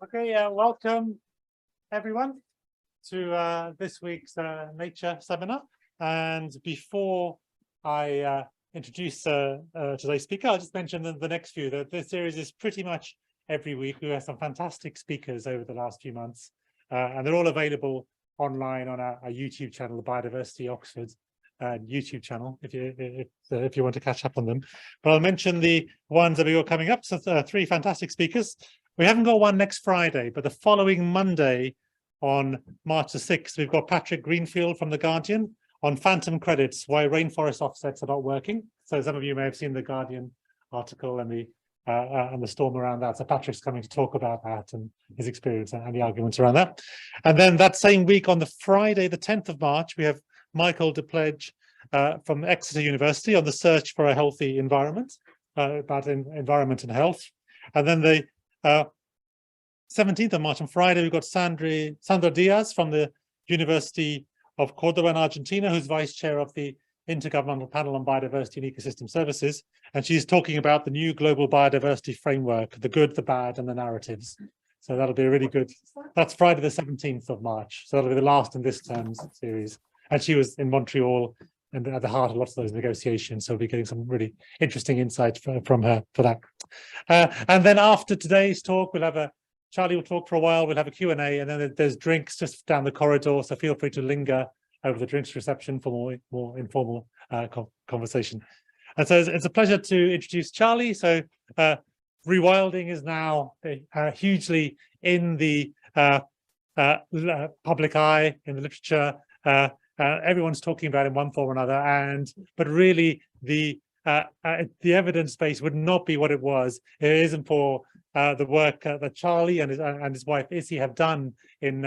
Okay, welcome everyone to this week's nature seminar. And before I introduce today's speaker, I'll just mention the next few. This series is pretty much every week. We have some fantastic speakers over the last few months, and they're all available online on our YouTube channel, the Biodiversity Oxford YouTube channel, if you want to catch up on them. But I'll mention the ones that we got coming up. So three fantastic speakers. We haven't got one next Friday, but the following Monday on March the 6th, we've got Patrick Greenfield from The Guardian on phantom credits, why rainforest offsets are not working. So some of you may have seen the Guardian article and the storm around that. So Patrick's coming to talk about that and his experience and the arguments around that. And then that same week on the Friday, the 10th of March, we have Michael DePledge from Exeter University on the search for a healthy environment, about environment and health. And then the 17th of March on Friday, we've got Sandra Diaz from the University of Cordoba in Argentina, who's vice chair of the Intergovernmental Panel on Biodiversity and Ecosystem Services. And she's talking about the new global biodiversity framework, the good, the bad, and the narratives. So that'll be a really good, that's Friday the 17th of March. So that'll be the last in this term's series. And she was in Montreal and at the heart of lots of those negotiations. So we'll be getting some really interesting insights from her for that. And then after today's talk, we'll have Charlie will talk for a while, we'll have a Q&A, and then there's drinks just down the corridor. So feel free to linger over the drinks reception for more informal conversation. And so it's a pleasure to introduce Charlie. So Rewilding is now hugely in the public eye, in the literature. Everyone's talking about it in one form or another, but really the evidence base would not be what it was if it isn't for the work that Charlie and his wife Issy have done in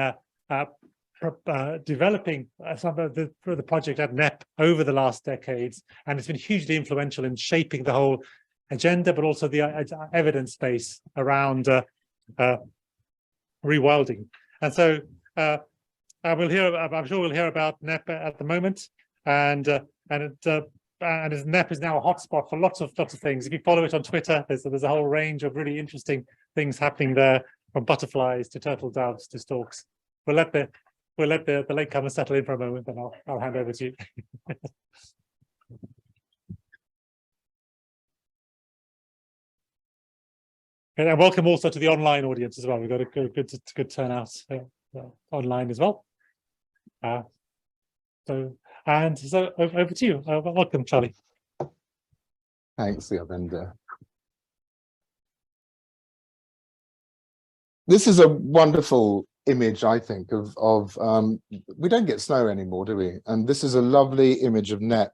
developing some of the project at Knepp over the last decades, and it's been hugely influential in shaping the whole agenda, but also the evidence base around rewilding. And so I'm sure we'll hear about Knepp at the moment, and Knepp is now a hotspot for lots of things. If you follow it on Twitter, there's a whole range of really interesting things happening there, from butterflies to turtle doves to storks. We'll let the latecomers settle in for a moment, then I'll hand over to you. And welcome also to the online audience as well. We've got a good turnout online as well. So over to you. Welcome, Charlie. Thanks, Yavinder. This is a wonderful image, I think, of we don't get snow anymore, do we? And this is a lovely image of Knepp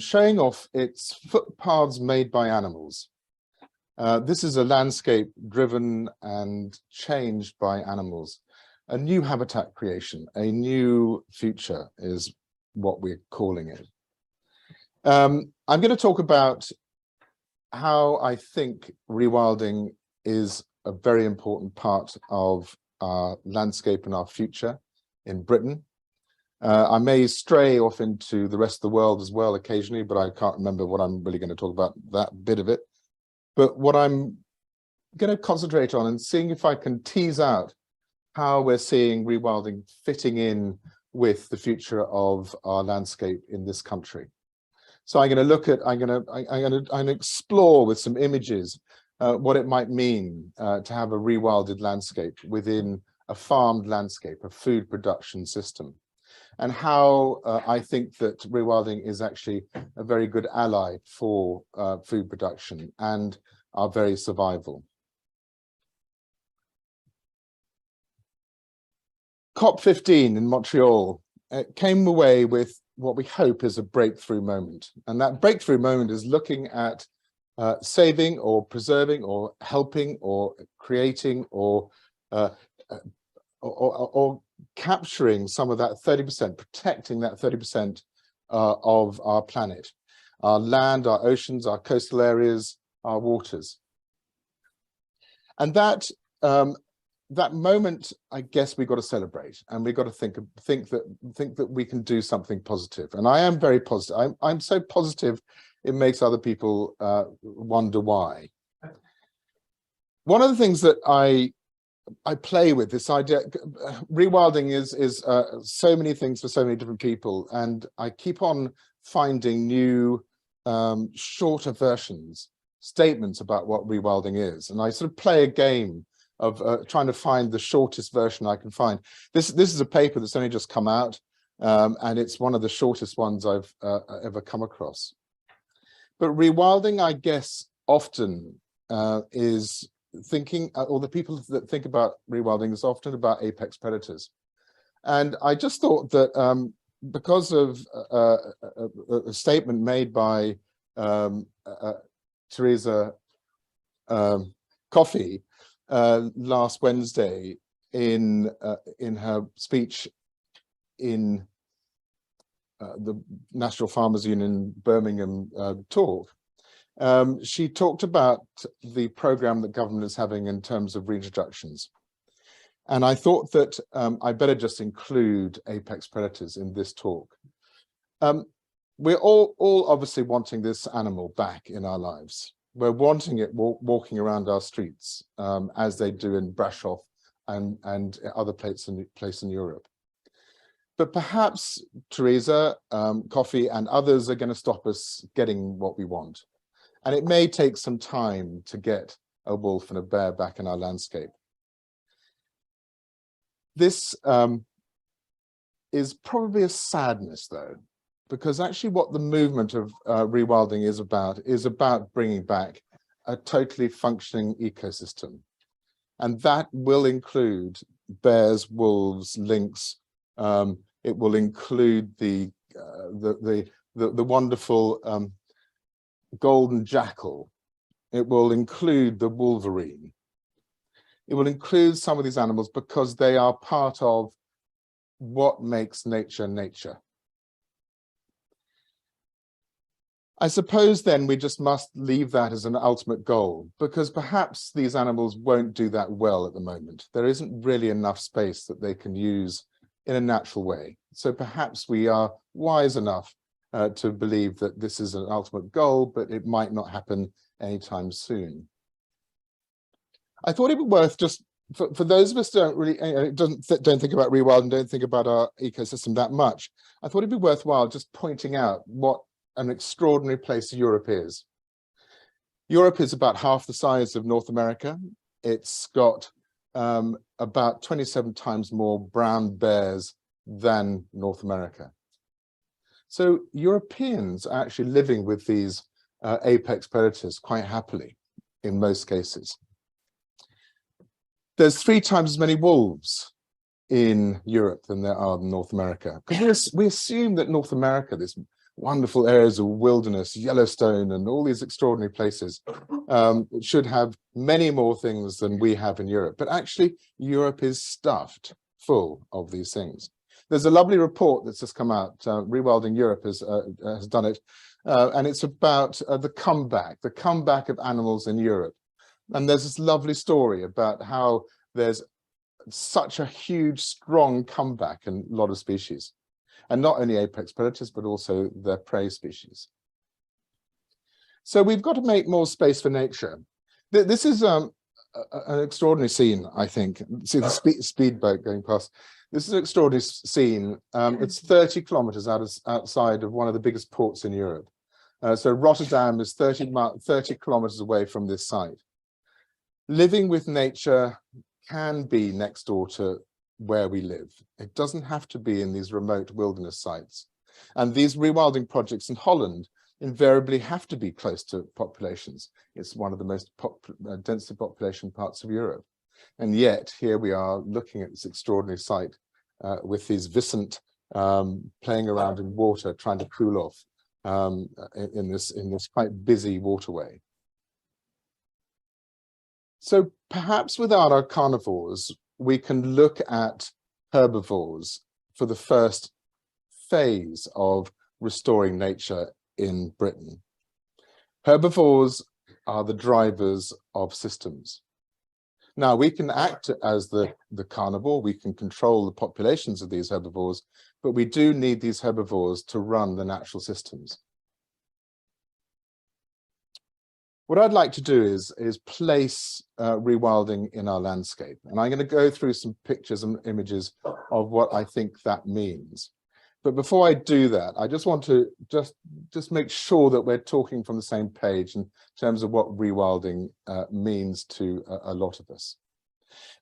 showing off its footpaths made by animals. This is a landscape driven and changed by animals. A new habitat creation, a new future is what we're calling it. I'm going to talk about how I think rewilding is a very important part of our landscape and our future in Britain. I may stray off into the rest of the world as well occasionally, but I can't remember what I'm really going to talk about, that bit of it. But what I'm going to concentrate on and seeing if I can tease out how we're seeing rewilding fitting in with the future of our landscape in this country. So I'm going to look at, I'm going to explore with some images what it might mean to have a rewilded landscape within a farmed landscape, a food production system, and how I think that rewilding is actually a very good ally for food production and our very survival. COP15 in Montreal came away with what we hope is a breakthrough moment. And that breakthrough moment is looking at saving or preserving or helping or creating or capturing some of that 30%, protecting that 30% of our planet, our land, our oceans, our coastal areas, our waters. And that that moment, I guess we've got to celebrate, and we've got to think that we can do something positive. And I am very positive. I'm so positive it makes other people wonder why. One of the things that I play with this idea, rewilding is so many things for so many different people, and I keep on finding new shorter versions, statements about what rewilding is, and I sort of play a game of trying to find the shortest version I can find. This is a paper that's only just come out, and it's one of the shortest ones I've ever come across. But rewilding, I guess, often is thinking, or the people that think about rewilding is often about apex predators. And I just thought that because of a statement made by Teresa Coffey last Wednesday in her speech in the National Farmers Union Birmingham talk, she talked about the program that government is having in terms of reintroductions. And I thought that I better just include apex predators in this talk. We're all obviously wanting this animal back in our lives. We're wanting it walking around our streets as they do in Brasov and other places in Europe. But perhaps Teresa, Coffey and others are going to stop us getting what we want. And it may take some time to get a wolf and a bear back in our landscape. This is probably a sadness, though, because actually what the movement of rewilding is about bringing back a totally functioning ecosystem. And that will include bears, wolves, lynx. It will include the wonderful golden jackal. It will include the wolverine. It will include some of these animals because they are part of what makes nature nature. I suppose then we just must leave that as an ultimate goal, because perhaps these animals won't do that well at the moment. There isn't really enough space that they can use in a natural way. So perhaps we are wise enough to believe that this is an ultimate goal, but it might not happen anytime soon. I thought it'd be worth just, for those of us who don't really, don't think about rewilding, don't think about our ecosystem that much, I thought it'd be worthwhile just pointing out what an extraordinary place Europe is. Europe is about half the size of North America. It's got about 27 times more brown bears than North America. So Europeans are actually living with these apex predators quite happily in most cases. There's 3 times as many wolves in Europe than there are in North America. Because we assume that North America, this wonderful areas of wilderness, Yellowstone, and all these extraordinary places should have many more things than we have in Europe. But actually, Europe is stuffed full of these things. There's a lovely report that's just come out. Rewilding Europe has done it, and it's about the comeback of animals in Europe. And there's this lovely story about how there's such a huge, strong comeback in a lot of species. And not only apex predators, but also their prey species. So we've got to make more space for nature. This is an extraordinary scene, I think. See the speedboat going past. This is an extraordinary scene. It's 30 kilometers outside of one of the biggest ports in Europe. So Rotterdam is 30 kilometers away from this site. Living with nature can be next door to where we live. It doesn't have to be in these remote wilderness sites. And these rewilding projects in Holland invariably have to be close to populations. It's one of the most densely population parts of Europe. And yet here we are looking at this extraordinary site with these viscent playing around in water, trying to cool off in this quite busy waterway. So perhaps without our carnivores, we can look at herbivores for the first phase of restoring nature in Britain. Herbivores are the drivers of systems. Now, we can act as the carnivore, we can control the populations of these herbivores, but we do need these herbivores to run the natural systems. What I'd like to do is place rewilding in our landscape. And I'm going to go through some pictures and images of what I think that means. But before I do that, I just want to just make sure that we're talking from the same page in terms of what rewilding means to a lot of us.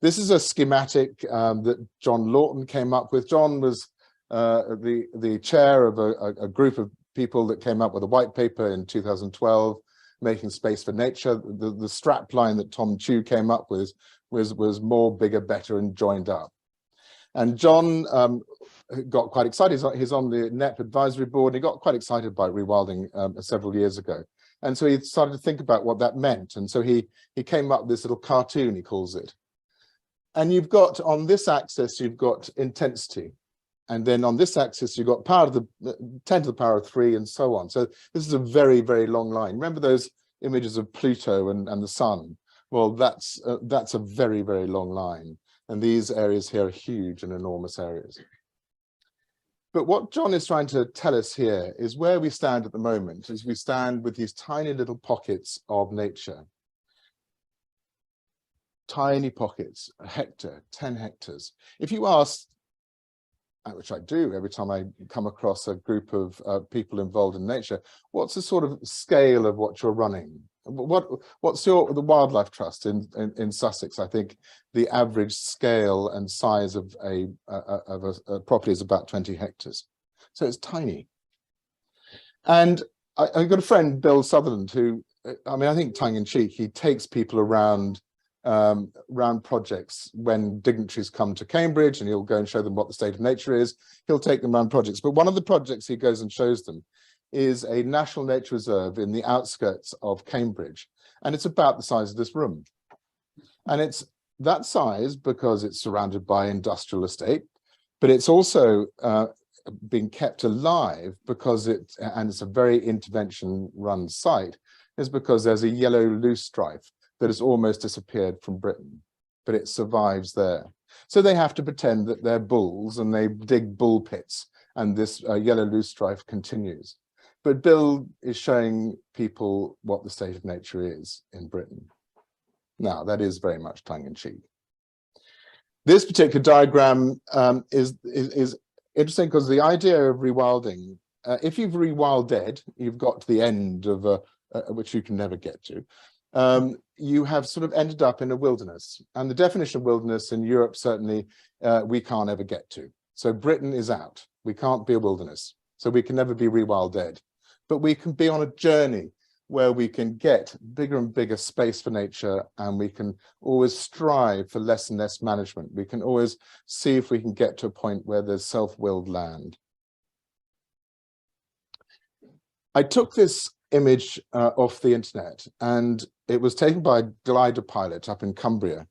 This is a schematic that John Lawton came up with. John was the chair of a group of people that came up with a white paper in 2012, making space for nature. The strap line that Tom Chu came up with was more, bigger, better, and joined up. And John got quite excited. He's on the Knepp advisory board. And he got quite excited by rewilding several years ago. And so he started to think about what that meant. And so he came up with this little cartoon, he calls it. And you've got, on this axis, you've got intensity. And then on this axis, you've got power to the 10 to the power of 3 and so on. So this is a very, very long line. Remember those images of Pluto and the sun? Well, that's a very, very long line. And these areas here are huge and enormous areas. But what John is trying to tell us here is where we stand at the moment, is we stand with these tiny little pockets of nature. Tiny pockets, a hectare, 10 hectares. If you ask, which I do every time I come across a group of people involved in nature, what's the sort of scale of what you're running? What's the Wildlife Trust in Sussex? I think the average scale and size of a property is about 20 hectares. So it's tiny. And I've got a friend, Bill Sutherland, who, I mean, I think tongue in cheek, he takes people around projects when dignitaries come to Cambridge, and he'll go and show them what the state of nature is. He'll take them around projects. But one of the projects he goes and shows them is a national nature reserve in the outskirts of Cambridge. And it's about the size of this room. And it's that size because it's surrounded by industrial estate, but it's also being kept alive because it's a very intervention run site, is because there's a yellow loosestrife that has almost disappeared from Britain, but it survives there. So they have to pretend that they're bulls and they dig bull pits, and this yellow loosestrife continues. But Bill is showing people what the state of nature is in Britain. Now, that is very much tongue-in-cheek. This particular diagram is interesting because the idea of rewilding, if you've rewilded, you've got to the end of which you can never get to. You have sort of ended up in a wilderness, and the definition of wilderness in Europe, certainly, we can't ever get to. So Britain is out. We can't be a wilderness, so we can never be rewilded. But we can be on a journey where we can get bigger and bigger space for nature, and we can always strive for less and less management. We can always see if we can get to a point where there's self-willed land. I took this image off the internet, and it was taken by a glider pilot up in Cumbria.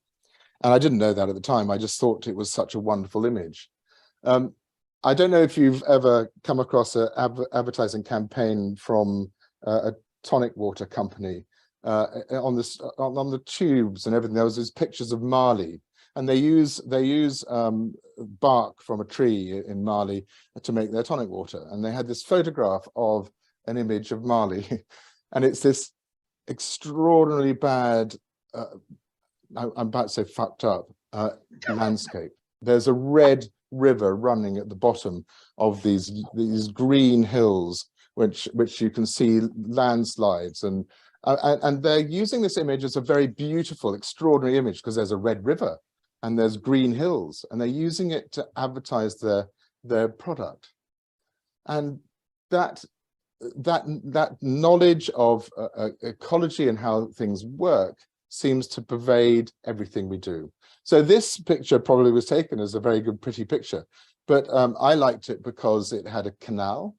And I didn't know that at the time. I just thought it was such a wonderful image. I don't know if you've ever come across an advertising campaign from a tonic water company on the tubes and everything. There was these pictures of Mali, and they use bark from a tree in Mali to make their tonic water. And they had this photograph of an image of Mali, and it's this extraordinarily bad, I'm about to say fucked up, landscape. There's a red river running at the bottom of these green hills, which you can see landslides, and they're using this image as a very beautiful, extraordinary image because there's a red river and there's green hills, and they're using it to advertise their product. And that knowledge of ecology and how things work seems to pervade everything we do. So this picture probably was taken as a very good, pretty picture, but I liked it because it had a canal,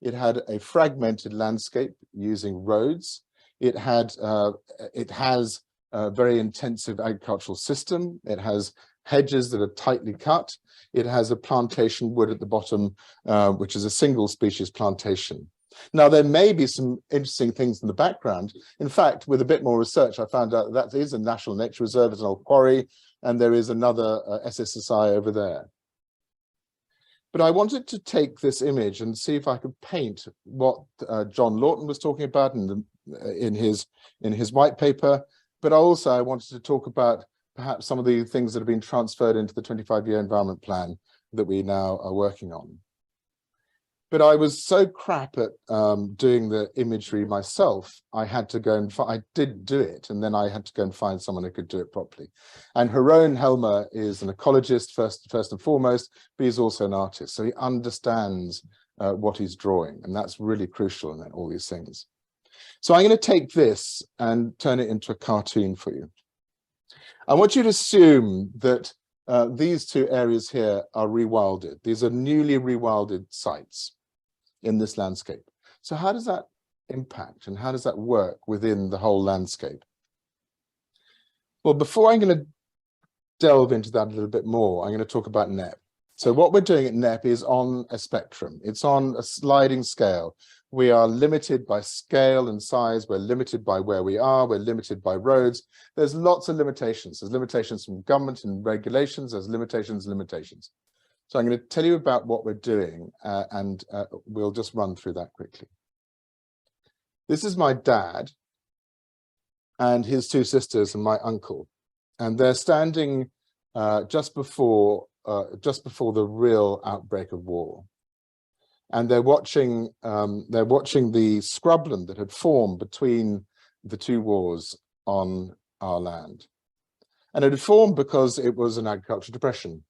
it had a fragmented landscape using roads, it has a very intensive agricultural system, it has hedges that are tightly cut, it has a plantation wood at the bottom, which is a single species plantation. Now, there may be some interesting things in the background. In fact, with a bit more research, I found out that is a national nature reserve, it's an old quarry, and there is another SSSI over there. But I wanted to take this image and see if I could paint what John Lawton was talking about, and in his white paper, but also I wanted to talk about perhaps some of the things that have been transferred into the 25-year environment plan that we now are working on. But I was so crap at doing the imagery myself, I had to go and I did do it, and then I had to go and find someone who could do it properly. And Jeroen Helmer is an ecologist first and foremost, but he's also an artist, so he understands what he's drawing, and that's really crucial in all these things. So I'm going to take this and turn it into a cartoon for you. I want you to assume that these two areas here are rewilded. These are newly rewilded sites in this landscape. So how does that impact and how does that work within the whole landscape? Well, before I'm going to delve into that a little bit more, I'm going to talk about Knepp. So what we're doing at Knepp is on a spectrum. It's on a sliding scale. We are limited by scale and size. We're limited by where we are. We're limited by roads. There's lots of limitations. There's limitations from government and regulations. There's limitations. So I'm going to tell you about what we're doing, and we'll just run through that quickly. This is my dad and his two sisters and my uncle, and they're standing just before the real outbreak of war. And they're watching the scrubland that had formed between the two wars on our land. And it had formed because it was an agricultural depression.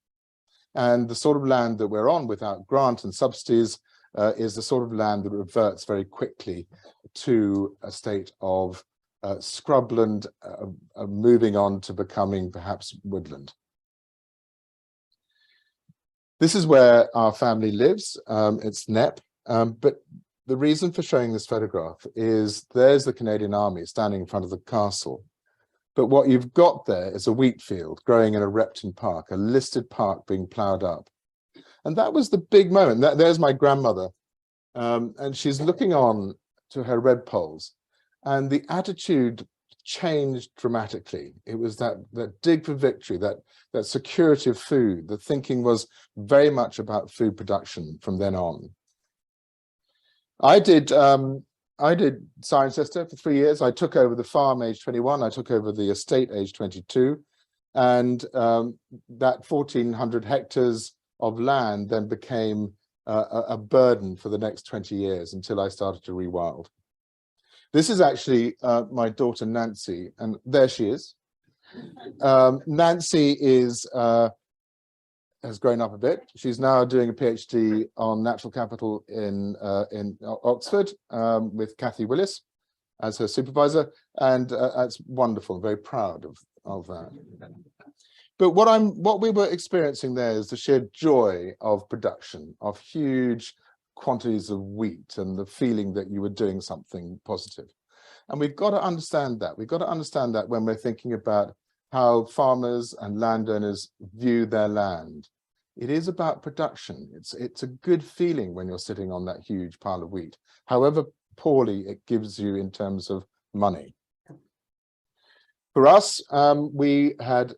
And the sort of land that we're on without grant and subsidies is the sort of land that reverts very quickly to a state of scrubland, moving on to becoming perhaps woodland. This is where our family lives. It's Knepp, but the reason for showing this photograph is there's the Canadian Army standing in front of the castle. But what you've got there is a wheat field growing in a Repton park, a listed park being ploughed up. And that was the big moment. There's my grandmother, and she's looking on to her red poles, and the attitude changed dramatically. It was that dig for victory, that security of food. The thinking was very much about food production from then on. I did Cirencester for 3 years. I took over the farm age 21. I took over the estate age 22. And that 1,400 hectares of land then became a burden for the next 20 years until I started to rewild. This is actually my daughter, Nancy, and there she is. Nancy has grown up a bit. She's now doing a PhD on natural capital in Oxford with Kathy Willis as her supervisor, and that's wonderful. Very proud of that. But what we were experiencing there is the sheer joy of production, of huge quantities of wheat, and the feeling that you were doing something positive. And we've got to understand that. We've got to understand that when we're thinking about how farmers and landowners view their land. It is about production. It's a good feeling when you're sitting on that huge pile of wheat, however poorly it gives you in terms of money. For us, we had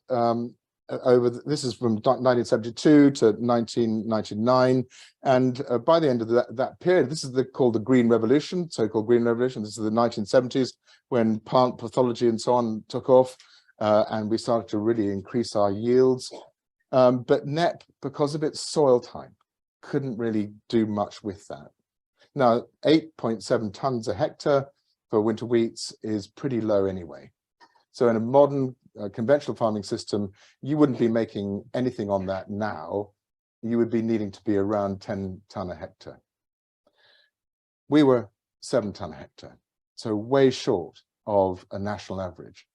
this is from 1972 to 1999, and by the end of that period, this is called the Green Revolution, so-called Green Revolution. This is the 1970s when plant pathology and so on took off, and we started to really increase our yields. But Knepp, because of its soil type, couldn't really do much with that. Now, 8.7 tons a hectare for winter wheats is pretty low anyway. So in a modern conventional farming system, you wouldn't be making anything on that now. You would be needing to be around 10 ton a hectare. We were 7 ton a hectare, so way short of a national average.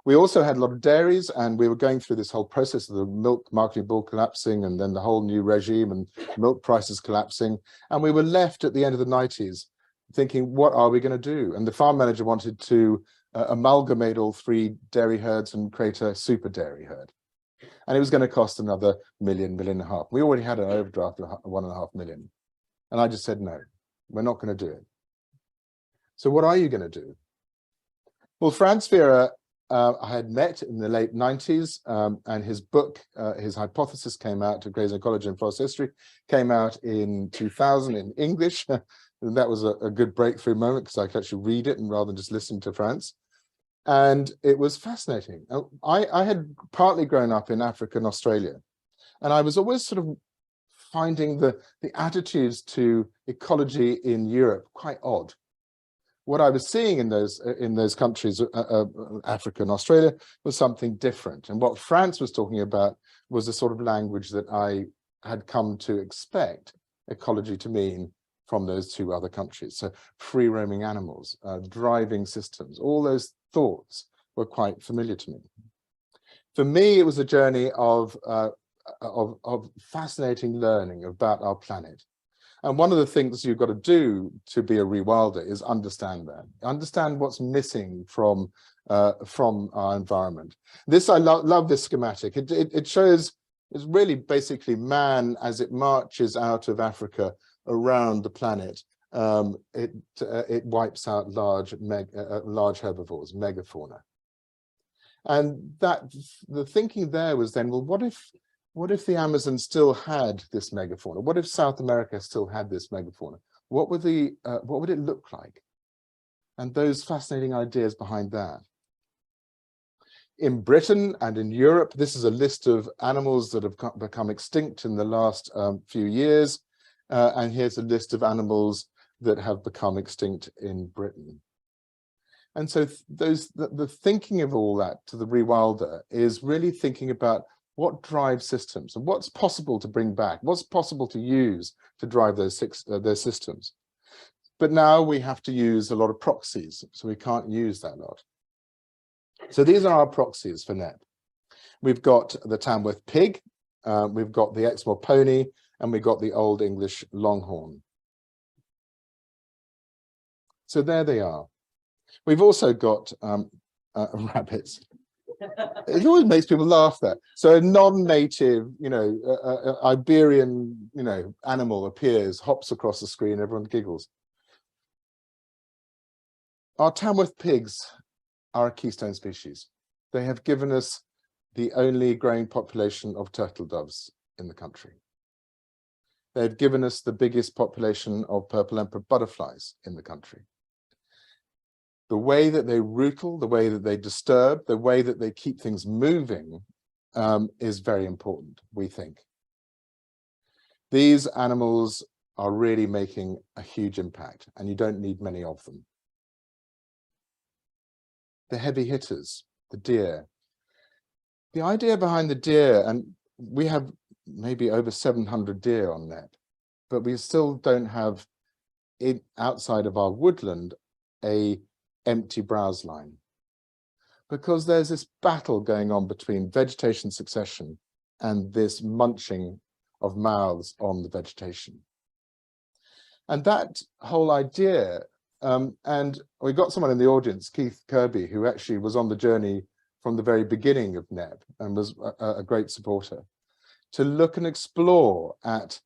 We also had a lot of dairies, and we were going through this whole process of the milk marketing board collapsing, and then the whole new regime and milk prices collapsing. And we were left at the end of the 90s thinking, what are we going to do? And the farm manager wanted to amalgamate all 3 dairy herds and create a super dairy herd. And it was going to cost another $1.5 million. We already had an overdraft of $1.5 million. And I just said, no, we're not going to do it. So what are you going to do? Well, Franz Vera, I had met in the late 90s, and his book, his hypothesis came out to Grazing Ecology and Forest History, came out in 2000 in English, And that was a good breakthrough moment because I could actually read it and rather than just listen to France. And it was fascinating. I had partly grown up in Africa and Australia, and I was always sort of finding the attitudes to ecology in Europe quite odd. What I was seeing in those countries, Africa and Australia, was something different. And what France was talking about was a sort of language that I had come to expect ecology to mean from those two other countries. So free roaming animals, driving systems, all those thoughts were quite familiar to me. For me, it was a journey of fascinating learning about our planet. And one of the things you've got to do to be a rewilder is understand that, understand what's missing from our environment. This, I love this schematic. It shows, it's really basically man as it marches out of Africa around the planet. It wipes out large herbivores, megafauna. And the thinking there was then, well, what if the Amazon still had this megafauna? What if South America still had this megafauna? What would it look like? And those fascinating ideas behind that. In Britain and in Europe, this is a list of animals that have become extinct in the last few years. And here's a list of animals that have become extinct in Britain. And so the thinking of all that to the rewilder is really thinking about what drives systems and what's possible to bring back, what's possible to use to drive those systems. But now we have to use a lot of proxies, so we can't use that lot. So these are our proxies for Knepp. We've got the Tamworth pig, we've got the Exmoor pony, and we've got the Old English longhorn. So there they are. We've also got rabbits. It always makes people laugh there. So a non-native, Iberian, animal appears, hops across the screen, everyone giggles. Our Tamworth pigs are a keystone species. They have given us the only growing population of turtle doves in the country. They've given us the biggest population of purple emperor butterflies in the country. The way that they rootle, the way that they disturb, the way that they keep things moving is very important, we think. These animals are really making a huge impact, and you don't need many of them. The heavy hitters, the deer. The idea behind the deer, and we have maybe over 700 deer on Knepp, but we still don't have, outside of our woodland, a empty browse line, because there's this battle going on between vegetation succession and this munching of mouths on the vegetation. And that whole idea, and we got someone in the audience, Keith Kirby, who actually was on the journey from the very beginning of Knepp and was a great supporter, to look and explore at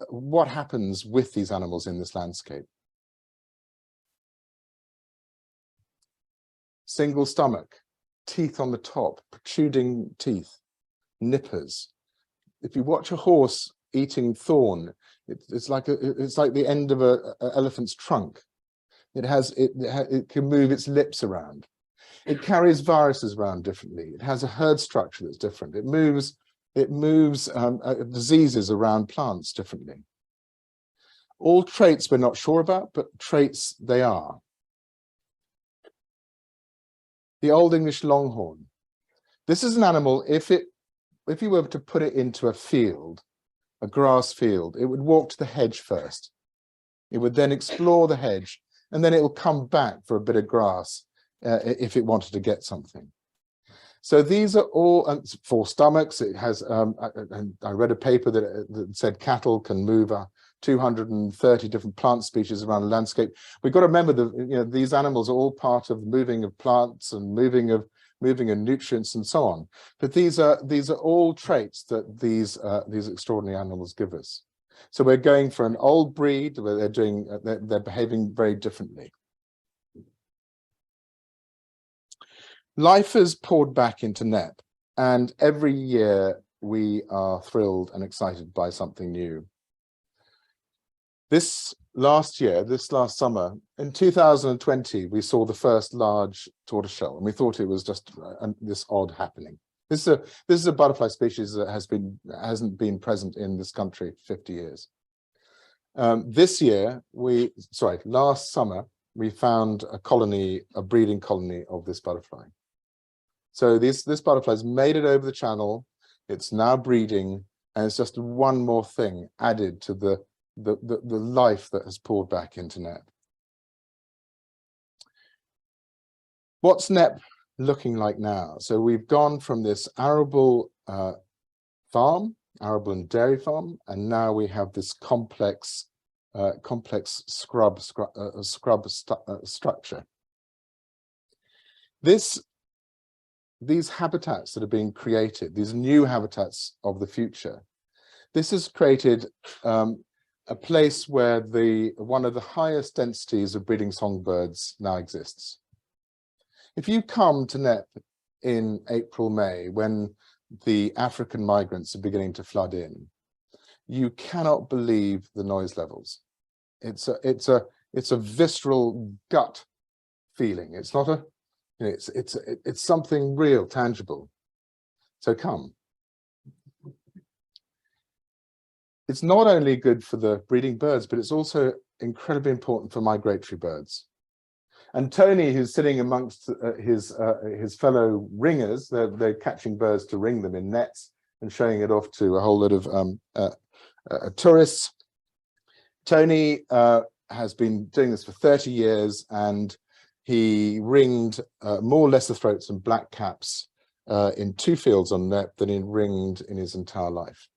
what happens with these animals in this landscape. Single stomach, teeth on the top, protruding teeth, nippers. If you watch a horse eating thorn, it's like the end of an elephant's trunk. It can move its lips around. It carries viruses around differently. It has a herd structure that's different. It moves diseases around plants differently. All traits we're not sure about, but traits they are. The Old English longhorn. This is an animal, if you were to put it into a field, a grass field, it would walk to the hedge first. It would then explore the hedge, and then it will come back for a bit of grass if it wanted to get something. So these are all 4 stomachs. It has, I read a paper that said cattle can move 230 different plant species around the landscape. We've got to remember that these animals are all part of moving of plants and moving of nutrients and so on. But these are all traits that these extraordinary animals give us. So we're going for an old breed where they're behaving very differently. Life has poured back into Knepp, and every year we are thrilled and excited by something new. This this last summer, in 2020, we saw the first large tortoiseshell, and we thought it was just this odd happening. This is a butterfly species that hasn't been present in this country for 50 years. Last summer, we found a breeding colony of this butterfly. So this butterfly's made it over the channel. It's now breeding, and it's just one more thing added to the life that has poured back into Knepp. What's Knepp looking like now? So we've gone from this arable arable and dairy farm, and now we have this complex scrub structure. These habitats that are being created, these new habitats of the future, this has created a place where one of the highest densities of breeding songbirds now exists. If you come to Knepp in April, May, when the African migrants are beginning to flood in, you cannot believe the noise levels. It's a visceral gut feeling. It's not a, it's something real, tangible. So come. It's not only good for the breeding birds, but it's also incredibly important for migratory birds. And Tony, who's sitting amongst his fellow ringers, they're catching birds to ring them in nets and showing it off to a whole lot of tourists. Tony has been doing this for 30 years, and he ringed more lesser throats and black caps in 2 fields on Knepp than he ringed in his entire life.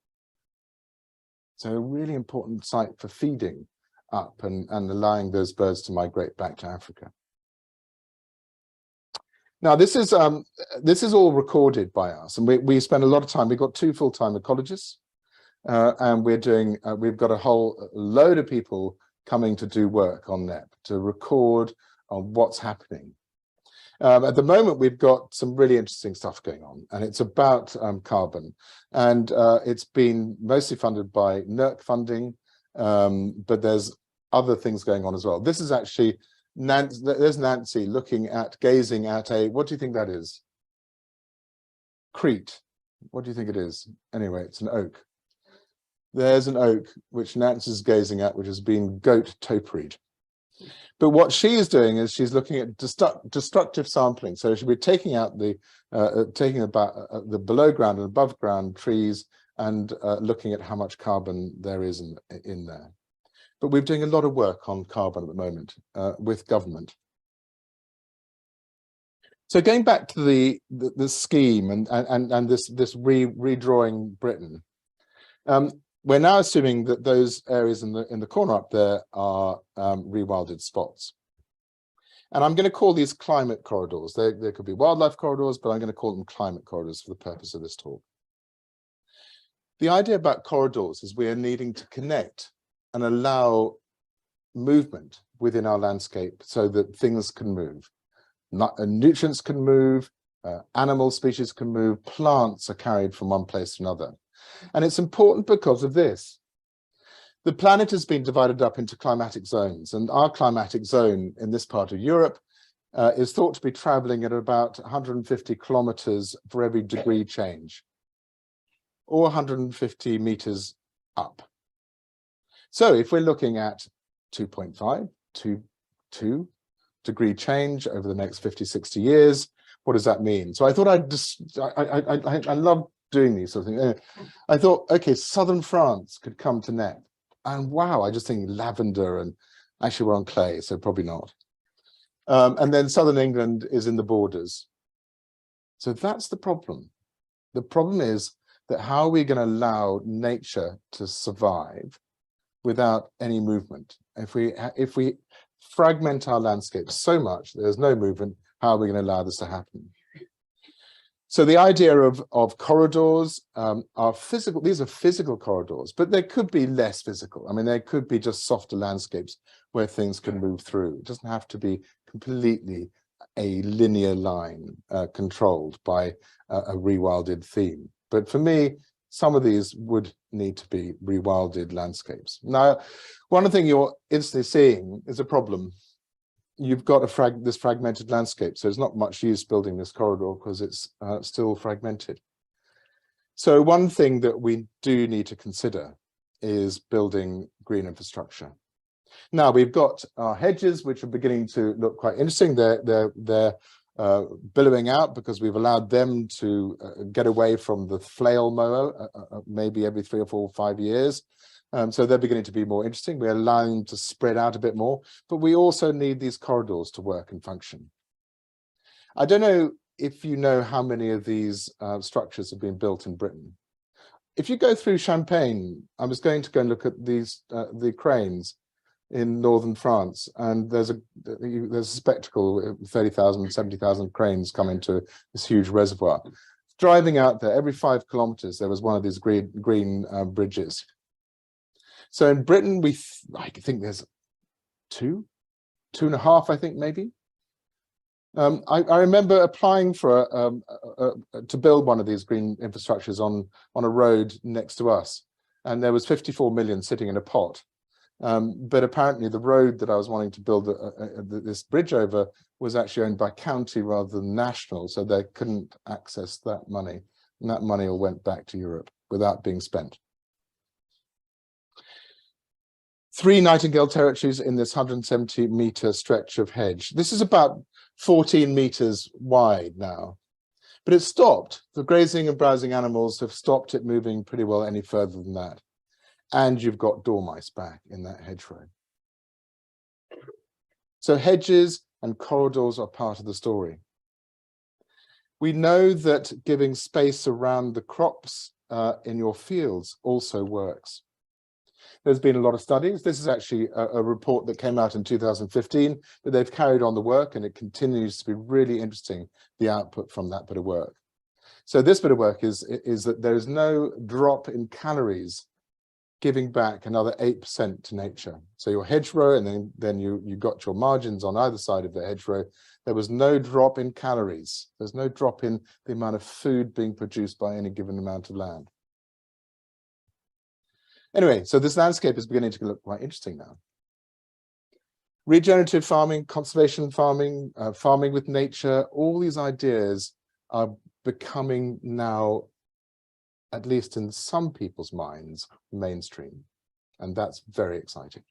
So a really important site for feeding up and allowing those birds to migrate back to Africa. Now, this is all recorded by us, and we spend a lot of time. We've got 2 full-time ecologists, and we've got a whole load of people coming to do work on Knepp, to record on what's happening. At the moment, we've got some really interesting stuff going on, and it's about carbon, and it's been mostly funded by NERC funding, but there's other things going on as well. This is actually there's Nancy gazing at a, what do you think that is? Crete. What do you think it is? Anyway, it's an oak. There's an oak which Nancy's gazing at, which has been goat toperied. But what she is doing is she's looking at destructive sampling. So she'll be taking out the below ground and above ground trees and looking at how much carbon there is in there. But we're doing a lot of work on carbon at the moment with government. So going back to the scheme and this redrawing Britain, we're now assuming that those areas in the corner up there are rewilded spots. And I'm going to call these climate corridors. There could be wildlife corridors, but I'm going to call them climate corridors for the purpose of this talk. The idea about corridors is we are needing to connect and allow movement within our landscape so that things can move. Nutrients can move, animal species can move, plants are carried from one place to another. And it's important because of this. The planet has been divided up into climatic zones, and our climatic zone in this part of Europe is thought to be traveling at about 150 kilometers for every degree change, or 150 meters up. So if we're looking at 2.5 to 2 degree change over the next 50, 60 years, what does that mean? So I thought I love doing these sort of things. I thought, okay, southern France could come to Knepp, and wow, I just think lavender, and actually we're on clay, so probably not. And then southern England is in the borders. So that's the problem. The problem is that how are we going to allow nature to survive without any movement? If we fragment our landscape so much there's no movement, how are we going to allow this to happen? So the idea of corridors are physical. These are physical corridors, but they could be less physical. I mean, they could be just softer landscapes where things can move through. It doesn't have to be completely a linear line controlled by a rewilded theme. But for me, some of these would need to be rewilded landscapes. Now, one thing you're instantly seeing is a problem. You've got this fragmented landscape, so there's not much use building this corridor because it's still fragmented. So one thing that we do need to consider is building green infrastructure. Now we've got our hedges, which are beginning to look quite interesting. They're billowing out because we've allowed them to get away from the flail mower, maybe every 3 or 4 or 5 years. So they're beginning to be more interesting. We're allowing them to spread out a bit more, but we also need these corridors to work and function. I don't know if you know how many of these structures have been built in Britain. If you go through Champagne, I was going to go and look at these the cranes in northern France, and there's a spectacle, 30,000, 70,000 cranes come into this huge reservoir. Driving out there, every 5 kilometers, there was one of these green bridges. So in Britain, I think there's 2.5, I think maybe. I remember applying for to build one of these green infrastructures on a road next to us, and there was 54 million sitting in a pot. But apparently the road that I was wanting to build this bridge over was actually owned by county rather than national, so they couldn't access that money, and that money all went back to Europe without being spent. 3 nightingale territories in this 170-meter stretch of hedge. This is about 14 meters wide now, but it's stopped. The grazing and browsing animals have stopped it moving pretty well any further than that. And you've got dormice back in that hedgerow. So hedges and corridors are part of the story. We know that giving space around the crops in your fields also works. There's been a lot of studies. This is actually a report that came out in 2015, but they've carried on the work, and it continues to be really interesting, the output from that bit of work. So this bit of work is that there is no drop in calories giving back another 8% to nature. So your hedgerow, and then you got your margins on either side of the hedgerow. There was no drop in calories. There's no drop in the amount of food being produced by any given amount of land. Anyway, so this landscape is beginning to look quite interesting now. Regenerative farming, conservation farming, farming with nature, all these ideas are becoming now, at least in some people's minds, mainstream. And that's very exciting.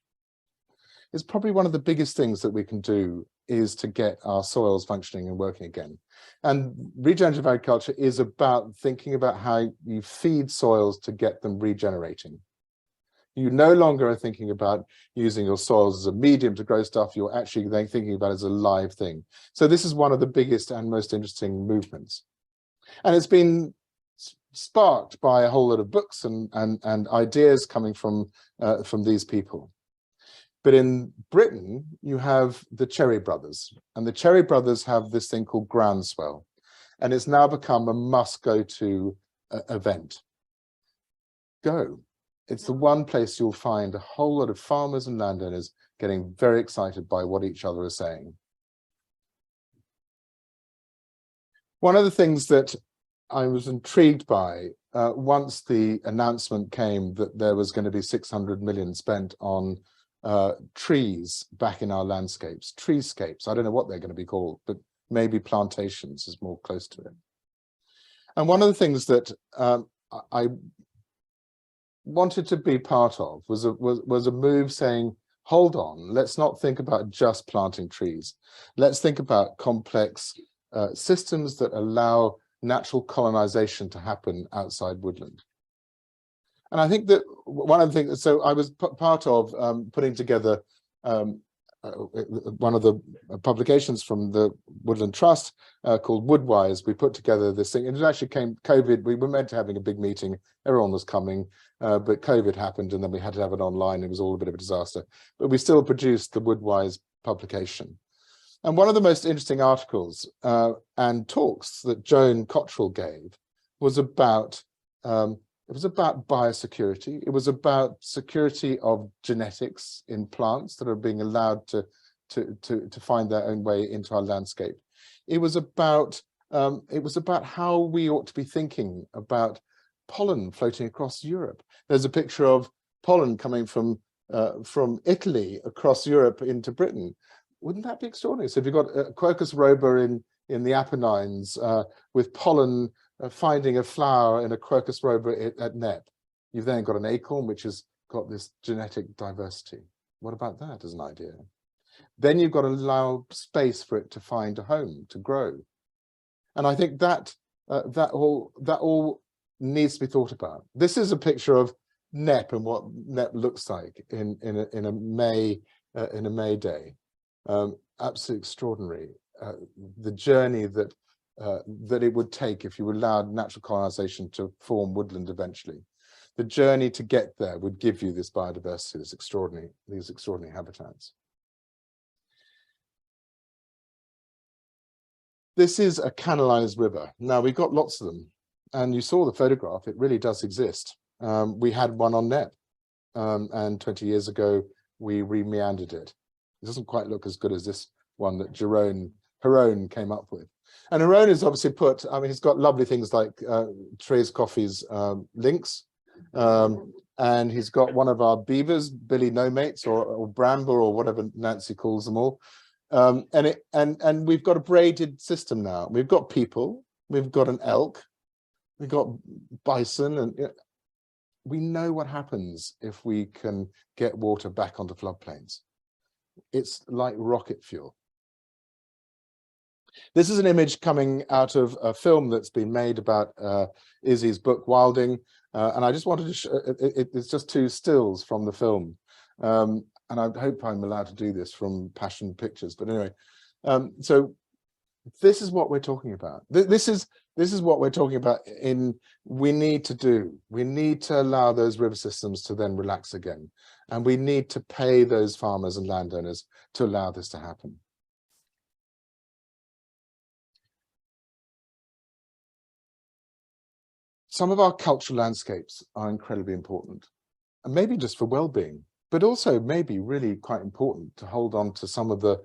It's probably one of the biggest things that we can do is to get our soils functioning and working again. And regenerative agriculture is about thinking about how you feed soils to get them regenerating. You no longer are thinking about using your soils as a medium to grow stuff. You're actually then thinking about it as a live thing. So this is one of the biggest and most interesting movements. And it's been sparked by a whole lot of books and ideas coming from these people. But in Britain, you have the Cherry Brothers, and the Cherry Brothers have this thing called Groundswell, and it's now become a must-go-to event. Go. It's the one place you'll find a whole lot of farmers and landowners getting very excited by what each other is saying. One of the things that I was intrigued by once the announcement came that there was going to be 600 million spent on trees back in our landscapes, treescapes. I don't know what they're going to be called, but maybe plantations is more close to it. And one of the things that I wanted to be part of was a move saying, hold on, let's not think about just planting trees. Let's think about complex systems that allow natural colonization to happen outside woodland. And I think that one of the things, so I was part of putting together one of the publications from the Woodland Trust called Woodwise. We put together this thing, and it actually came COVID. We were meant to having a big meeting. Everyone was coming, but COVID happened, and then we had to have it online. It was all a bit of a disaster, but we still produced the Woodwise publication. And one of the most interesting articles and talks that Joan Cottrell gave was about biosecurity. It was about security of genetics in plants that are being allowed to find their own way into our landscape. It was about how we ought to be thinking about pollen floating across Europe. There's a picture of pollen coming from Italy across Europe into Britain. Wouldn't that be extraordinary? So if you've got a Quercus robur in the Apennines with pollen finding a flower in a Quercus robur at Knepp, you've then got an acorn which has got this genetic diversity. What about that as an idea? Then you've got to allow space for it to find a home, to grow. And I think that that all needs to be thought about. This is a picture of Knepp and what Knepp looks like in a May day. Absolutely extraordinary. The journey that it would take if you allowed natural colonization to form woodland eventually. The journey to get there would give you this biodiversity, these extraordinary habitats. This is a canalized river. Now, we've got lots of them, and you saw the photograph. It really does exist. We had one on Knepp, and 20 years ago, we re-meandered it. It doesn't quite look as good as this one that Heron came up with. And Heron is obviously put, I mean, he's got lovely things like Therese Coffey's links, and he's got one of our beavers, Billy No Mates, or Bramble, or whatever Nancy calls them all. And we've got a braided system now. We've got people, we've got an elk, we've got bison, and we know what happens if we can get water back onto floodplains. It's like rocket fuel. This is an image coming out of a film that's been made about Izzy's book, Wilding, and I just wanted to show, it's just two stills from the film. And I hope I'm allowed to do this from Passion Pictures, but anyway, so this is what we're talking about. This is what we're talking about. We need to allow those river systems to then relax again, and we need to pay those farmers and landowners to allow this to happen. Some of our cultural landscapes are incredibly important, and maybe just for well-being, but also maybe really quite important to hold on to some of the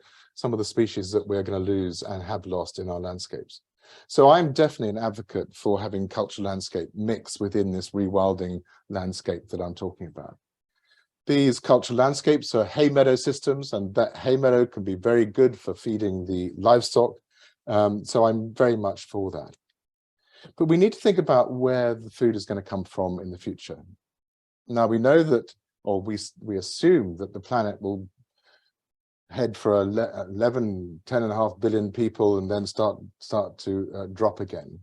species that we're going to lose and have lost in our landscapes. So I'm definitely an advocate for having cultural landscape mixed within this rewilding landscape that I'm talking about. These cultural landscapes are hay meadow systems, and that hay meadow can be very good for feeding the livestock. So I'm very much for that. But we need to think about where the food is going to come from in the future. Now, we know that, or we assume that the planet will head for 10.5 billion people and then start to drop again.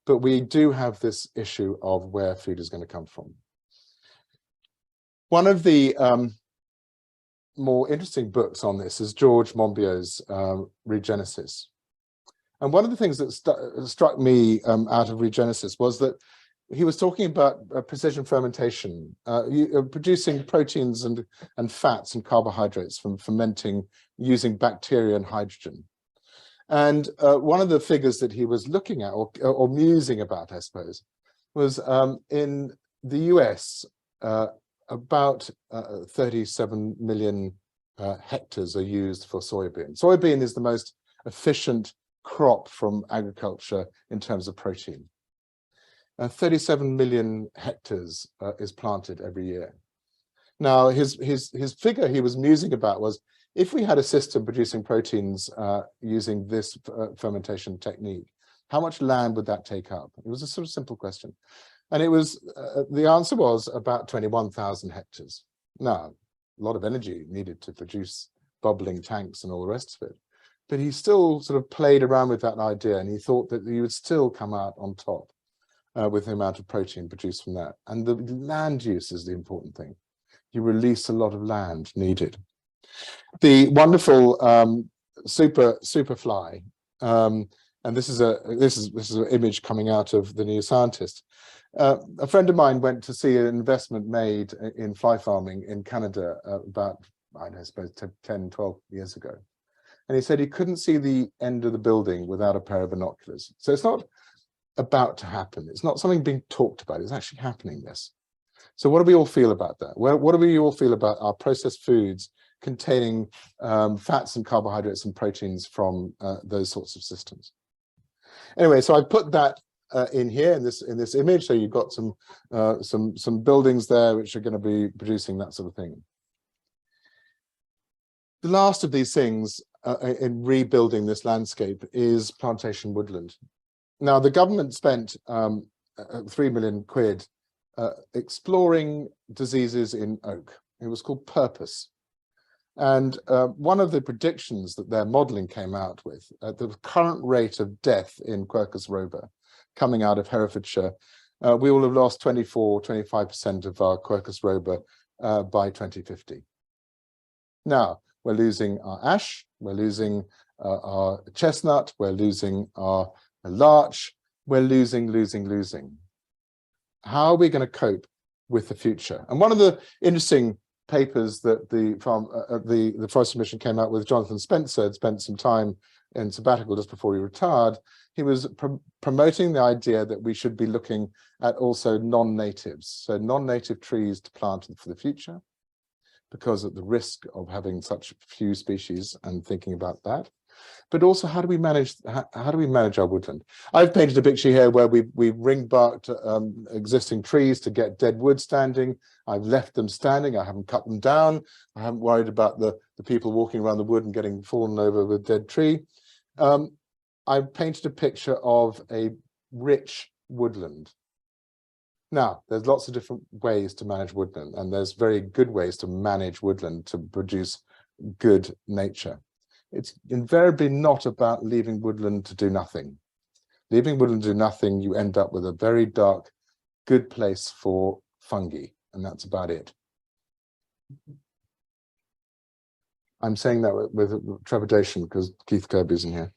But we do have this issue of where food is going to come from. One of the more interesting books on this is George Monbiot's Regenesis. And one of the things that struck me out of Regenesis was that he was talking about precision fermentation, producing proteins and fats and carbohydrates from fermenting using bacteria and hydrogen. And one of the figures that he was looking at, or musing about, I suppose, was in the US, about 37 million hectares are used for soybean. Soybean is the most efficient crop from agriculture in terms of protein. 37 million hectares is planted every year. Now, his figure he was musing about was, if we had a system producing proteins using this fermentation technique, how much land would that take up? It was a sort of simple question. And it was, the answer was about 21,000 hectares. Now, a lot of energy needed to produce bubbling tanks and all the rest of it. But he still sort of played around with that idea, and he thought that you would still come out on top with the amount of protein produced from that. And the land use is the important thing. You release a lot of land needed. The wonderful superfly, and this is an image coming out of The New Scientist. A friend of mine went to see an investment made in fly farming in Canada about, I don't know, I suppose 10, 12 years ago. And he said he couldn't see the end of the building without a pair of binoculars. So it's not about to happen. It's not something being talked about. It's actually happening, this. So what do we all feel about that? What do we all feel about our processed foods containing fats and carbohydrates and proteins from those sorts of systems? Anyway, so I put that in here in this image. So you've got some buildings there which are going to be producing that sort of thing. The last of these things in rebuilding this landscape is plantation woodland. Now, the government spent 3 million quid exploring diseases in oak. It was called Purpose. And one of the predictions that their modelling came out with, the current rate of death in Quercus robur coming out of Herefordshire, we will have lost 25% of our Quercus robur by 2050. Now, we're losing our ash, we're losing our chestnut, we're losing our larch, we're losing. How are we going to cope with the future? And one of the interesting papers that the Forest Commission came out with, Jonathan Spencer had spent some time in sabbatical just before he retired. He was promoting the idea that we should be looking at also non-natives, so non-native trees to plant for the future, because of the risk of having such few species and thinking about that. But also, how do we manage our woodland? I've painted a picture here where we've ring barked existing trees to get dead wood standing. I've left them standing. I haven't cut them down. I haven't worried about the people walking around the wood and getting fallen over with a dead tree. I've painted a picture of a rich woodland. Now, there's lots of different ways to manage woodland, and there's very good ways to manage woodland to produce good nature. It's invariably not about leaving woodland to do nothing. Leaving woodland to do nothing, you end up with a very dark, good place for fungi, and that's about it. I'm saying that with trepidation because Keith Kirby's in here,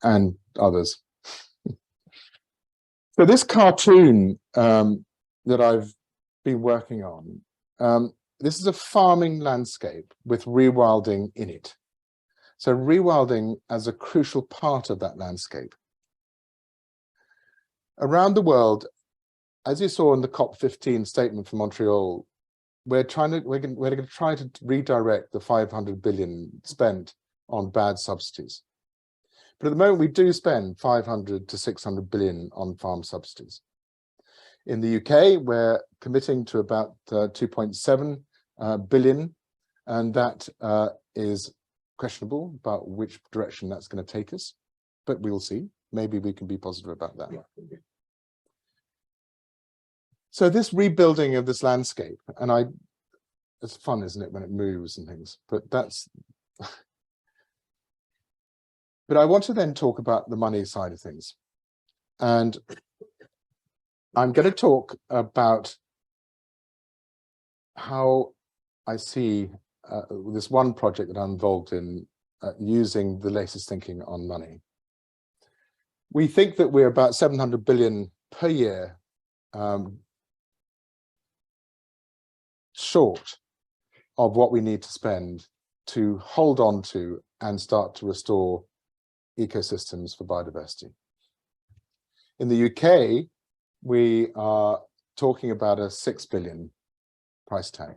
and others. So this cartoon that I've been working on, this is a farming landscape with rewilding in it. So rewilding as a crucial part of that landscape. Around the world, as you saw in the COP15 statement from Montreal, we're going to try to redirect the 500 billion spent on bad subsidies. But at the moment, we do spend 500 to 600 billion on farm subsidies. In the UK, we're committing to about 2.7 billion, and that is questionable about which direction that's going to take us, but we'll see. Maybe we can be positive about that. Yeah. So this rebuilding of this landscape, and it's fun, isn't it, when it moves and things, but that's... But I want to then talk about the money side of things. And I'm going to talk about how I see this one project that I'm involved in using the latest thinking on money. We think that we're about 700 billion per year short of what we need to spend to hold on to and start to restore ecosystems for biodiversity. In the UK, we are talking about a 6 billion price tag.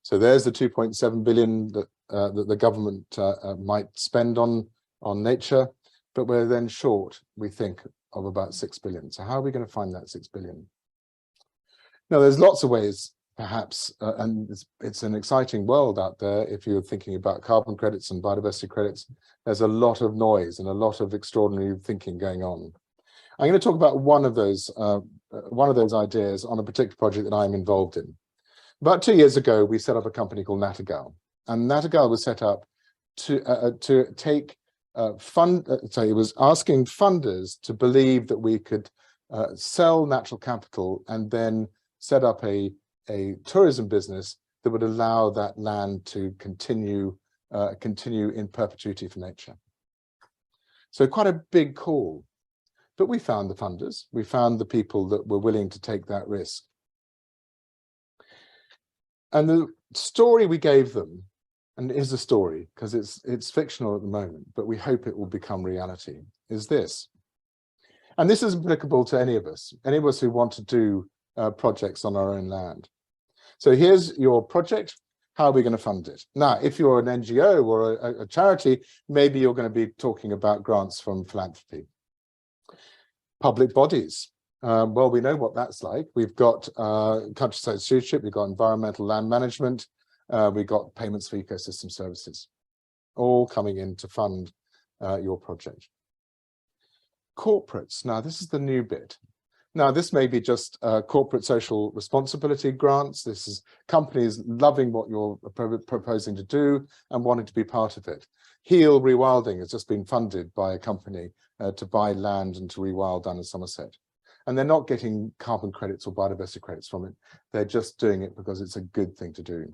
So there's the 2.7 billion that the government might spend on nature, but we're then short, we think, of about 6 billion. So how are we going to find that 6 billion? Now, there's lots of ways, perhaps, and it's an exciting world out there. If you're thinking about carbon credits and biodiversity credits, there's a lot of noise and a lot of extraordinary thinking going on. I'm going to talk about one of those ideas on a particular project that I'm involved in. About 2 years ago, we set up a company called Nightingale, and Nightingale was set up to take it was asking funders to believe that we could sell natural capital and then set up a tourism business that would allow that land to continue in perpetuity for nature. So quite a big call, but we found the funders, we found the people that were willing to take that risk. And the story we gave them, and it is a story because it's fictional at the moment, but we hope it will become reality, is this. And this is applicable to any of us who want to do projects on our own land. So here's your project. How are we going to fund it? Now, if you're an NGO or a charity, maybe you're going to be talking about grants from philanthropy. Public bodies. Well, we know what that's like. We've got countryside stewardship, we've got environmental land management, we've got payments for ecosystem services, all coming in to fund your project. Corporates. Now, this is the new bit. Now, this may be just corporate social responsibility grants. This is companies loving what you're proposing to do and wanting to be part of it. Rewilding has just been funded by a company to buy land and to rewild down in Somerset. And they're not getting carbon credits or biodiversity credits from it. They're just doing it because it's a good thing to do.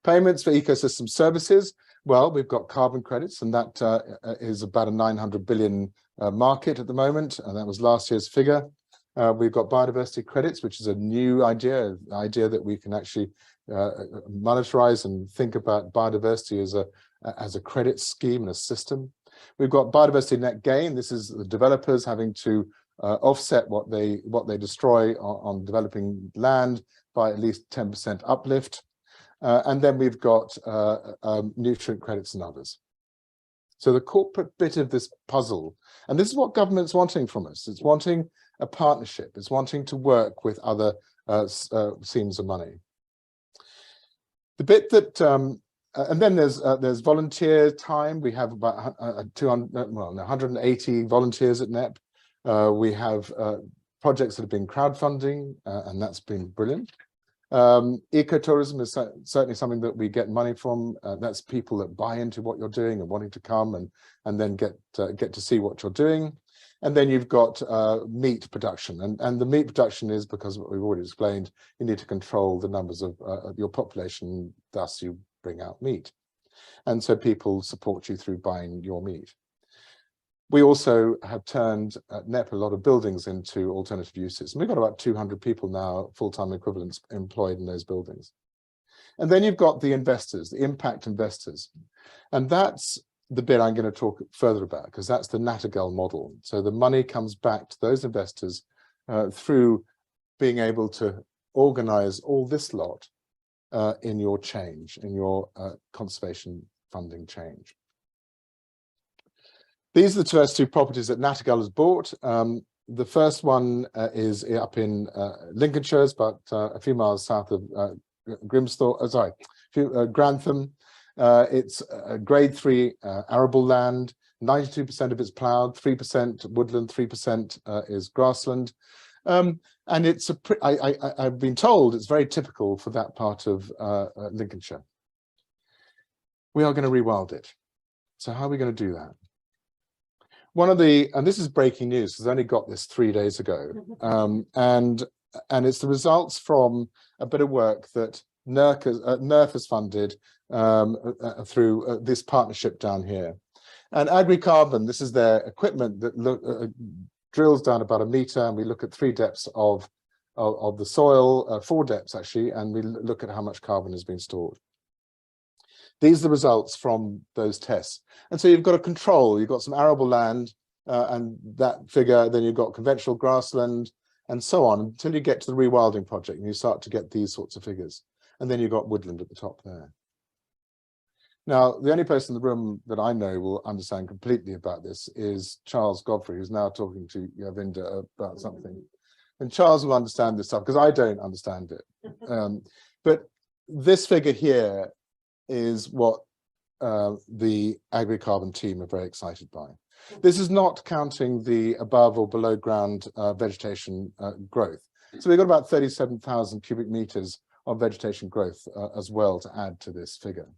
Payments for ecosystem services. Well, we've got carbon credits, and that is about a 900 billion market at the moment, and that was last year's figure. We've got biodiversity credits, which is a new idea that we can actually monetize and think about biodiversity as a credit scheme and a system. We've got biodiversity net gain. This is the developers having to offset what they destroy on developing land by at least 10% uplift. And then we've got nutrient credits and others. So the corporate bit of this puzzle, and this is what government's wanting from us. It's wanting a partnership. It's wanting to work with other seams of money. The bit that, and then there's volunteer time. We have about 180 volunteers at Knepp. We have projects that have been crowdfunding, and that's been brilliant. Ecotourism is certainly something that we get money from. That's people that buy into what you're doing and wanting to come and then get to see what you're doing. And then you've got meat production, and the meat production is because what we've already explained. You need to control the numbers of your population, thus you bring out meat, and so people support you through buying your meat. We also have turned at Knepp a lot of buildings into alternative uses. And we've got about 200 people now, full-time equivalents, employed in those buildings. And then you've got the investors, the impact investors. And that's the bit I'm going to talk further about, because that's the nightingale model. So the money comes back to those investors through being able to organize all this lot in your change, in your conservation funding change. These are the first two properties that Nightingale has bought. The first one is up in Lincolnshire, but a few miles south of Grantham. It's a grade 3 arable land. 92% of it's ploughed, 3% woodland, 3% is grassland. And it's I've been told it's very typical for that part of Lincolnshire. We are going to rewild it. So how are we going to do that? And this is breaking news, because I only got this 3 days ago, and it's the results from a bit of work that NERF has funded through this partnership down here. And AgriCarbon, this is their equipment that drills down about 1 meter, and we look at 3 depths of the soil, 4 depths actually, and we look at how much carbon has been stored. These are the results from those tests. And so you've got a control, you've got some arable land and that figure, then you've got conventional grassland and so on until you get to the rewilding project and you start to get these sorts of figures. And then you've got woodland at the top there. Now, the only person in the room that I know will understand completely about this is Charles Godfrey, who's now talking to Yavinda about something. And Charles will understand this stuff because I don't understand it. But this figure here is what the AgriCarbon team are very excited by. This is not counting the above or below ground vegetation growth. So we've got about 37,000 cubic meters of vegetation growth as well to add to this figure.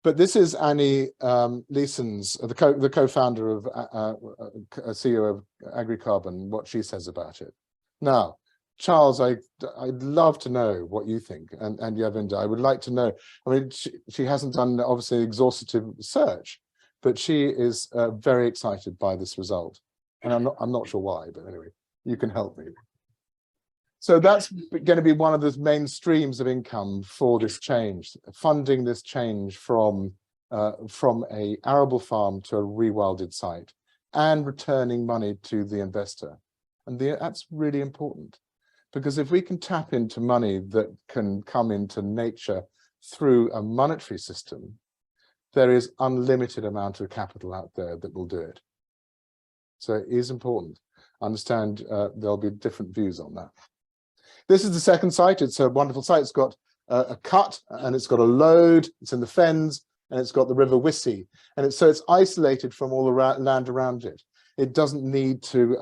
But this is Annie Leeson's, the co-founder of, CEO of AgriCarbon, what she says about it. Now, Charles, I'd love to know what you think, and Yavinda, I would like to know. I mean, she hasn't done obviously exhaustive research, but she is very excited by this result, and I'm not sure why, but anyway, you can help me. So that's going to be one of the main streams of income for this change, funding this change from a arable farm to a rewilded site, and returning money to the investor, and that's really important. Because if we can tap into money that can come into nature through a monetary system, there is unlimited amount of capital out there that will do it. So it is important. I understand there'll be different views on that. This is the second site. It's a wonderful site. It's got a cut and it's got a load. It's in the fens and it's got the River Wissey. And so it's isolated from all the land around it. It doesn't need to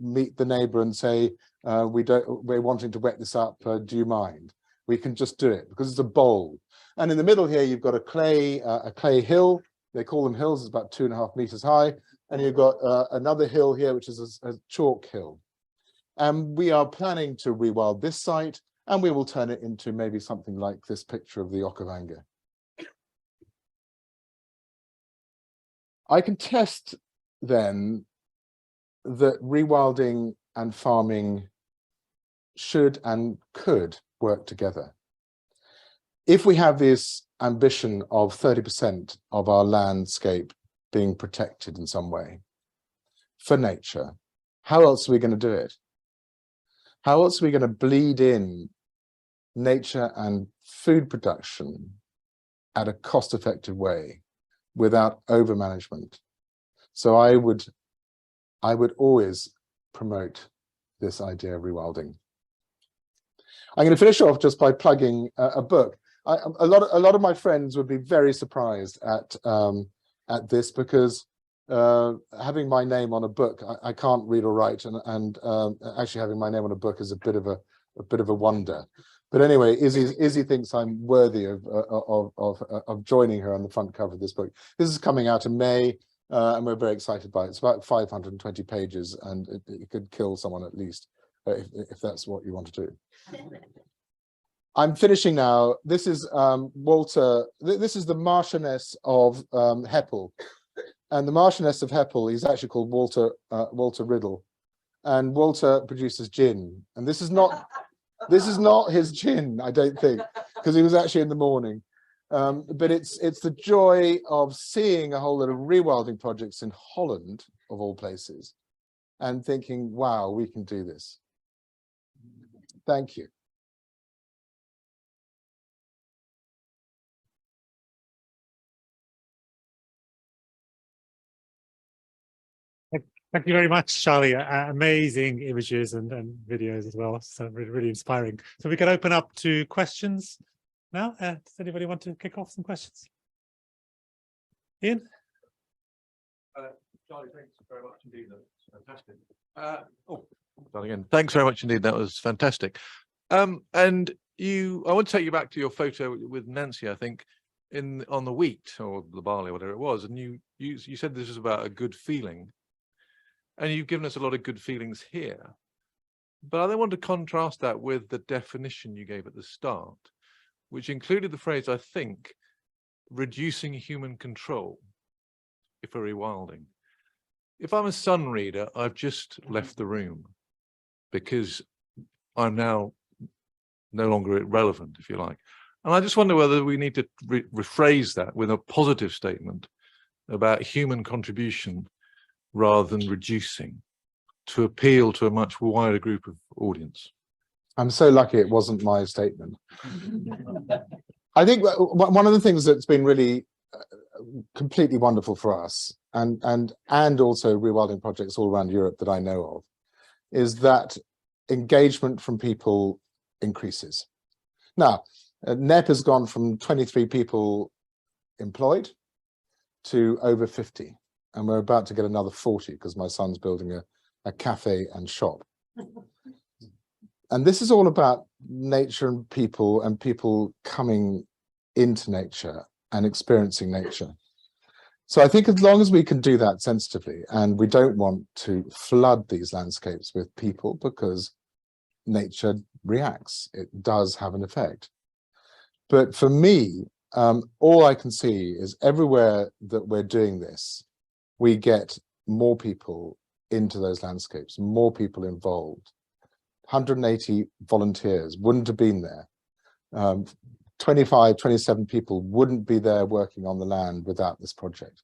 meet the neighbour and say, we're wanting to wet this up, do you mind? We can just do it because it's a bowl. And in the middle here, you've got a clay hill. They call them hills. It's about 2.5 meters high. And you've got another hill here, which is a chalk hill. And we are planning to rewild this site, and we will turn it into maybe something like this picture of the Okavango. I can test then that rewilding and farming should and could work together. If we have this ambition of 30% of our landscape being protected in some way for nature, how else are we going to do it? How else are we going to bleed in nature and food production at a cost-effective way without over-management? So I would always promote this idea of rewilding. I'm going to finish off just by plugging a book. A lot of my friends would be very surprised at this because having my name on a book, I can't read or write, and actually having my name on a book is a bit of a wonder. But anyway, Izzy thinks I'm worthy of joining her on the front cover of this book. This is coming out in May, and we're very excited by it. It's about 520 pages, and it could kill someone at least if that's what you want to do. I'm finishing now. This is Walter. This is the Marchioness of Heppel, and the Marchioness of Heppel is actually called Walter Riddle, and Walter produces gin. And this is not his gin, I don't think, because he was actually in the morning. But it's the joy of seeing a whole lot of rewilding projects in Holland, of all places, and thinking, wow, we can do this. Thank you. Thank you very much, Charlie. Amazing images and videos as well. So really inspiring. So we can open up to questions now. Does anybody want to kick off some questions? Ian? Charlie, thanks very much indeed. That was fantastic. Start again. Thanks very much indeed. That was fantastic. And I want to take you back to your photo with Nancy, I think, on the wheat or the barley, or whatever it was. And you said this was about a good feeling. And you've given us a lot of good feelings here. But I want to contrast that with the definition you gave at the start, which included the phrase, I think, reducing human control for rewilding. If I'm a Sun reader, I've just left the room because I'm now no longer relevant, if you like. And I just wonder whether we need to rephrase that with a positive statement about human contribution rather than reducing, to appeal to a much wider group of audience. I'm so lucky it wasn't my statement. I think one of the things that's been really completely wonderful for us, and also rewilding projects all around Europe that I know of, is that engagement from people increases. Now, Knepp has gone from 23 people employed to over 50. And we're about to get another 40 because my son's building a cafe and shop. And this is all about nature and people coming into nature and experiencing nature. So I think as long as we can do that sensitively, and we don't want to flood these landscapes with people because nature reacts, it does have an effect. But for me, all I can see is everywhere that we're doing this, we get more people into those landscapes, more people involved. 180 volunteers wouldn't have been there. 25, 27 people wouldn't be there working on the land without this project.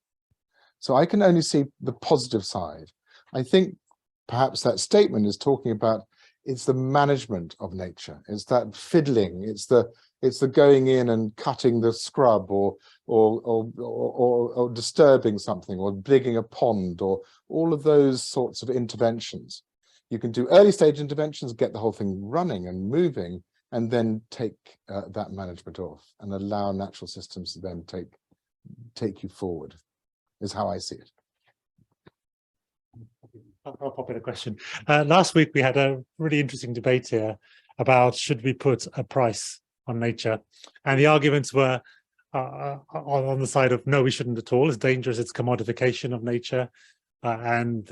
So I can only see the positive side. I think perhaps that statement is talking about, it's the management of nature. It's that fiddling, it's the It's the going in and cutting the scrub or disturbing something or digging a pond or all of those sorts of interventions. You can do early stage interventions, get the whole thing running and moving, and then take that management off and allow natural systems to then take you forward, is how I see it. I'll pop in a question. Last week we had a really interesting debate here about should we put a price on nature, and the arguments were on the side of no, we shouldn't at all. It's dangerous. It's commodification of nature, and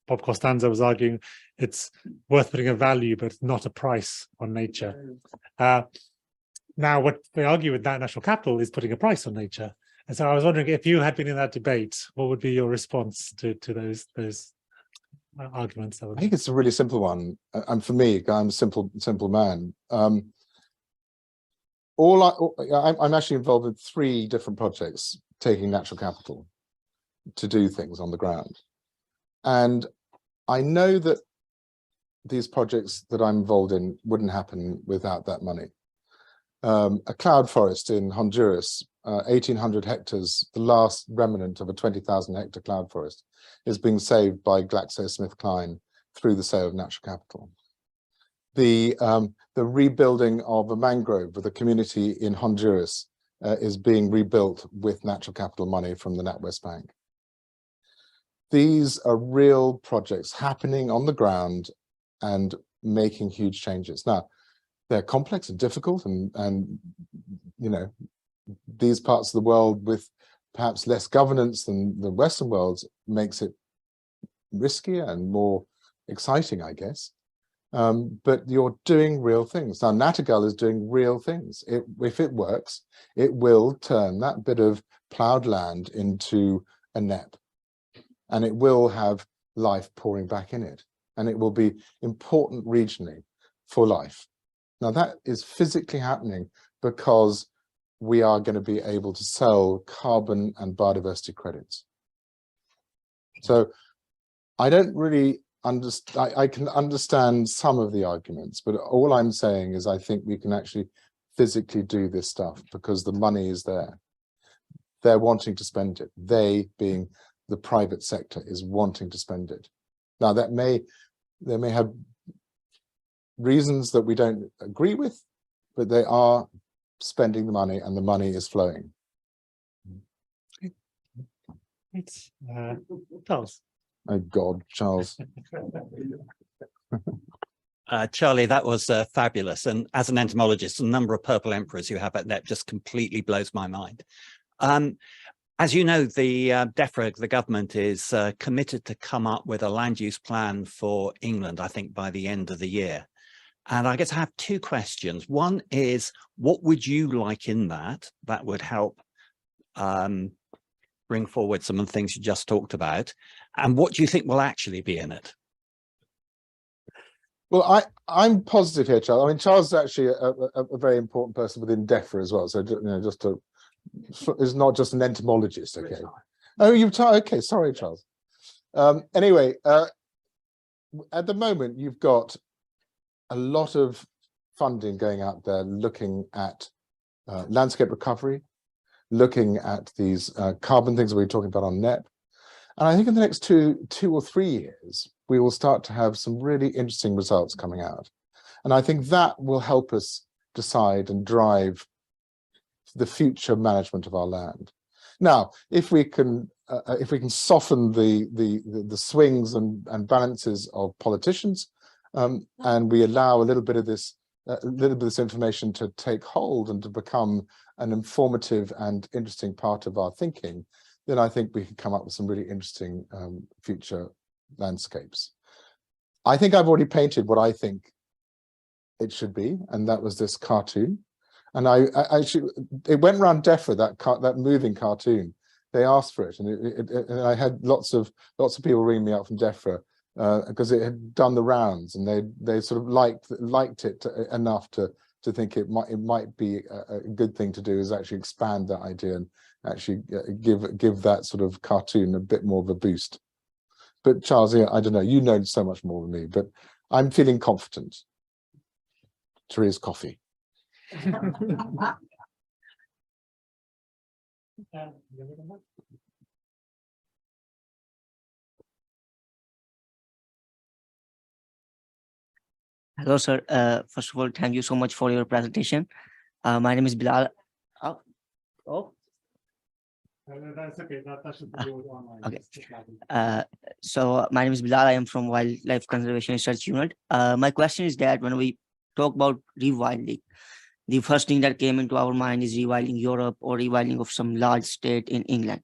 Bob Costanza was arguing it's worth putting a value, but not a price on nature. Now, what they argue with that national capital is putting a price on nature. And so I was wondering if you had been in that debate, what would be your response to those arguments? I think it's a really simple one, and for me, I'm a simple man. I'm actually involved in 3 different projects taking natural capital to do things on the ground, and I know that these projects that I'm involved in wouldn't happen without that money. A cloud forest in Honduras, 1,800 hectares, the last remnant of a 20,000 hectare cloud forest, is being saved by GlaxoSmithKline through the sale of natural capital. The rebuilding of a mangrove with a community in Honduras is being rebuilt with natural capital money from the NatWest Bank. These are real projects happening on the ground and making huge changes. Now, they're complex and difficult, and you know, these parts of the world with perhaps less governance than the Western world makes it riskier and more exciting, I guess. But you're doing real things. Now, Nightingale is doing real things. If it works, it will turn that bit of ploughed land into a Knepp, and it will have life pouring back in it, and it will be important regionally for life. Now, that is physically happening because we are going to be able to sell carbon and biodiversity credits. So I don't really understand, I can understand some of the arguments, but all I'm saying is I think we can actually physically do this stuff because the money is there. They're wanting to spend it. They, being the private sector, is wanting to spend it. Now, they may have reasons that we don't agree with, but they are spending the money and the money is flowing. It's Charles. Oh God, Charles. Charlie, that was fabulous. And as an entomologist, the number of purple emperors you have at Knepp just completely blows my mind. As you know, the DEFRA, the government, is committed to come up with a land use plan for England, I think, by the end of the year. And I guess I have 2 questions. One is, what would you like in that would help bring forward some of the things you just talked about? And what do you think will actually be in it? Well, I'm positive here, Charles. I mean, Charles is actually a very important person within DEFRA as well. So, you know, is not just an entomologist, okay? Oh, okay, sorry, Charles. Anyway, at the moment, you've got a lot of funding going out there looking at landscape recovery, looking at these carbon things that we're talking about on Knepp. And I think in the next two or 3 years, we will start to have some really interesting results coming out. And I think that will help us decide and drive the future management of our land. Now, if we can soften the swings and balances of politicians, and we allow a little bit of this information to take hold and to become an informative and interesting part of our thinking, then I think we can come up with some really interesting future landscapes. I think I've already painted what I think it should be, and that was this cartoon. And I actually, it went around DEFRA, that moving cartoon. They asked for it, and I had lots of people ringing me up from DEFRA because it had done the rounds, and they sort of liked it enough to think it might be a good thing to do, is actually expand that idea and actually give that sort of cartoon a bit more of a boost. But Charles, I don't know, you know so much more than me, but I'm feeling confident. Teresa's coffee. Hello, sir. First of all, thank you so much for your presentation. My name is Bilal. Oh, That's okay. That should be online. okay. So my name is Bilal. I am from Wildlife Conservation Research Unit. My question is that when we talk about rewilding, the first thing that came into our mind is rewilding Europe or rewilding of some large state in England.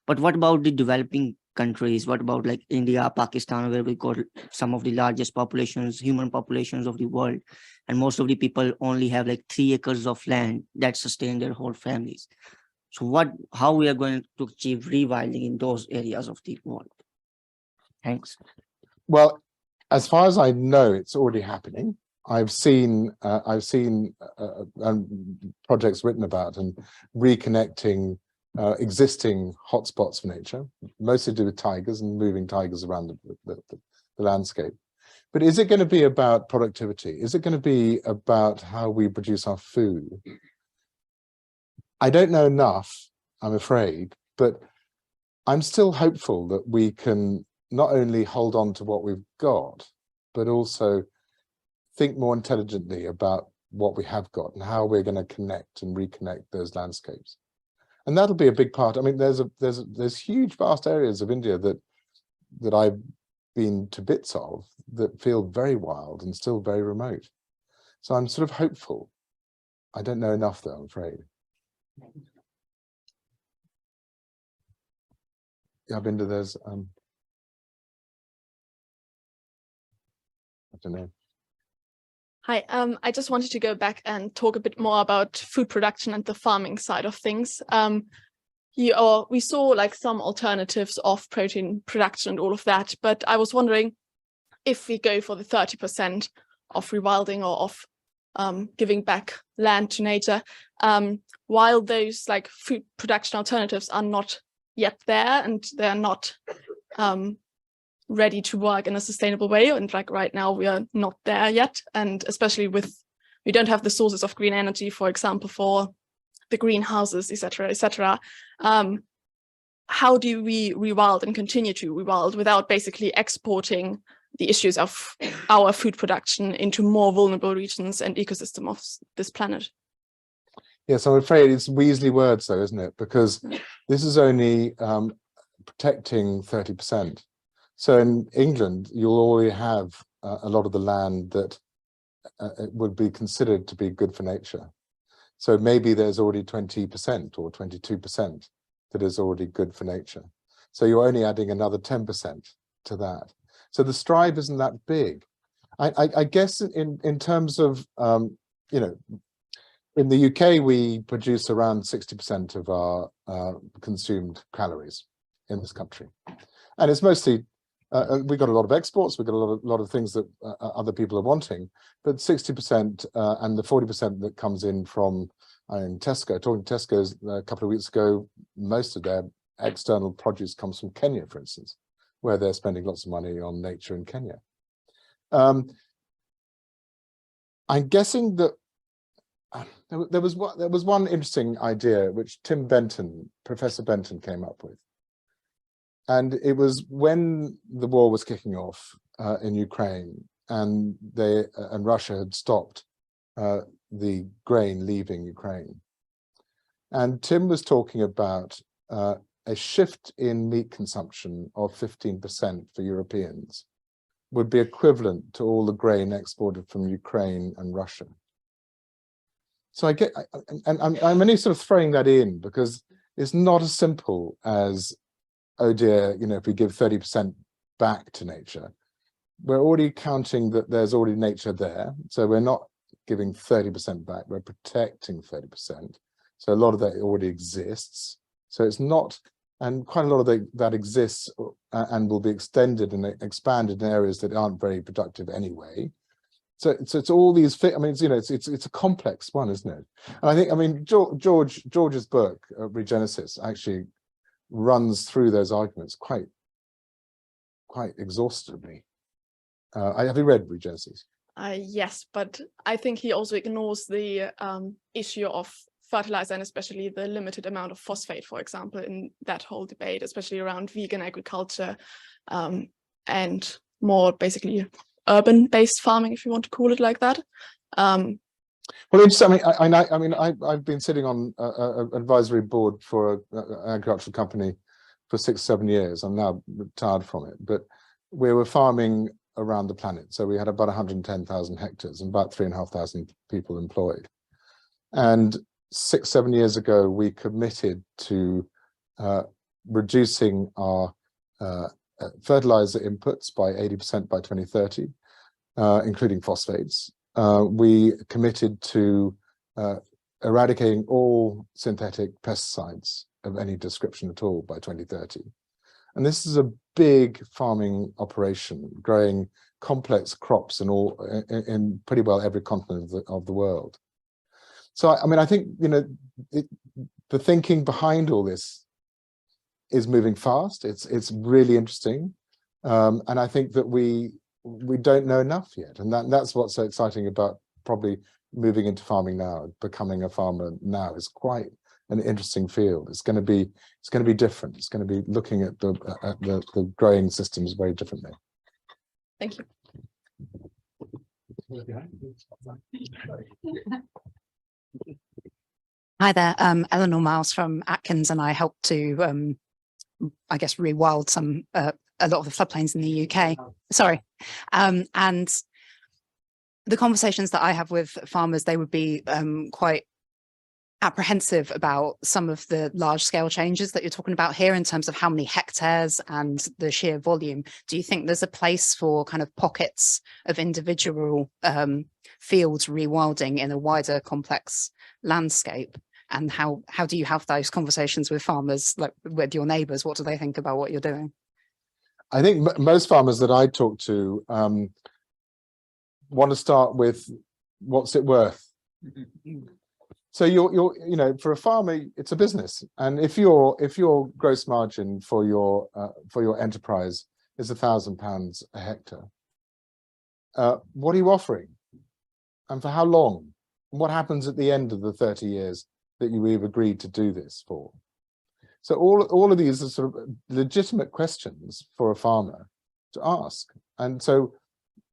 But what about the developing countries? What about like India, Pakistan, where we got some of the largest populations, human populations of the world, and most of the people only have like 3 acres of land that sustain their whole families. So how we are going to achieve rewilding in those areas of the world? Thanks. Well, as far as I know, it's already happening. I've seen projects written about and reconnecting existing hotspots for nature, mostly to do with tigers and moving tigers around the landscape. But is it going to be about productivity? Is it going to be about how we produce our food? I don't know enough, I'm afraid, but I'm still hopeful that we can not only hold on to what we've got, but also think more intelligently about what we have got and how we're going to connect and reconnect those landscapes. And that'll be a big part. I mean, there's huge, vast areas of India that I've been to bits of that feel very wild and still very remote. So I'm sort of hopeful. I don't know enough, though, I'm afraid. Yeah, I've been to those. I don't know. Hi, I just wanted to go back and talk a bit more about food production and the farming side of things. We saw like some alternatives of protein production and all of that, but I was wondering if we go for the 30% of rewilding or of giving back land to nature, while those like food production alternatives are not yet there and they're not ready to work in a sustainable way, and like right now we are not there yet, and especially we don't have the sources of green energy, for example, for the greenhouses, etc. How do we rewild and continue to rewild without basically exporting the issues of our food production into more vulnerable regions and ecosystem of this planet? Yes, I'm afraid it's Weasley words though, isn't it? Because this is only protecting 30%. So in England, you'll already have a lot of the land that would be considered to be good for nature. So maybe there's already 20% or 22% that is already good for nature. So you're only adding another 10% to that. So the strive isn't that big. I guess in terms of, you know, in the UK, we produce around 60% of our consumed calories in this country. And it's mostly, we got a lot of exports, we got a lot of things that other people are wanting, but 60% and the 40% that comes in from Tesco, talking to Tesco's a couple of weeks ago, most of their external produce comes from Kenya, for instance, where they're spending lots of money on nature in Kenya. I'm guessing that there was one interesting idea which Professor Benton came up with. And it was when the war was kicking off in Ukraine and Russia had stopped the grain leaving Ukraine. And Tim was talking about a shift in meat consumption of 15% for Europeans would be equivalent to all the grain exported from Ukraine and Russia. So I'm only sort of throwing that in because it's not as simple as, oh dear, you know, if we give 30% back to nature, we're already counting that there's already nature there. So we're not giving 30% back, we're protecting 30%. So a lot of that already exists. So it's not, and quite a lot of that exists and will be extended and expanded in areas that aren't very productive anyway. So it's all these, I mean, it's, you know, it's a complex one, isn't it? And I think, I mean, George's book, Regenesis, actually runs through those arguments quite exhaustively. Have you read Regenesis? Yes, but I think he also ignores the issue of fertilizer and especially the limited amount of phosphate, for example, in that whole debate, especially around vegan agriculture and more basically urban-based farming, if you want to call it like that. Well, it's, I mean, I've been sitting on an advisory board for an agricultural company for 6-7 years. I'm now retired from it, but we were farming around the planet. So we had about 110,000 hectares and about 3,500 people employed. And 6-7 years ago, we committed to reducing our fertilizer inputs by 80% by 2030, including phosphates. We committed to eradicating all synthetic pesticides of any description at all by 2030. And this is a big farming operation, growing complex crops in pretty well every continent of the world. So, I mean, I think, you know, the thinking behind all this is moving fast. It's really interesting. And I think that we don't know enough yet. And that's what's so exciting about probably moving into farming now. Becoming a farmer now is quite an interesting field. It's going to be different. It's going to be looking at the growing systems very differently. Thank you. Hi there, Eleanor Miles from Atkins, and I help to, I guess, rewild a lot of the floodplains in the UK. Sorry, and the conversations that I have with farmers, they would be quite apprehensive about some of the large scale changes that you're talking about here in terms of how many hectares and the sheer volume. Do you think there's a place for kind of pockets of individual fields rewilding in a wider complex landscape? And how do you have those conversations with farmers, like with your neighbours? What do they think about what you're doing? I think most farmers that I talk to want to start with what's it worth. So you know, for a farmer, it's a business, and if your gross margin for your enterprise is £1,000 a hectare, what are you offering, and for how long? And what happens at the end of the 30 years that you've agreed to do this for? So all of these are sort of legitimate questions for a farmer to ask, and so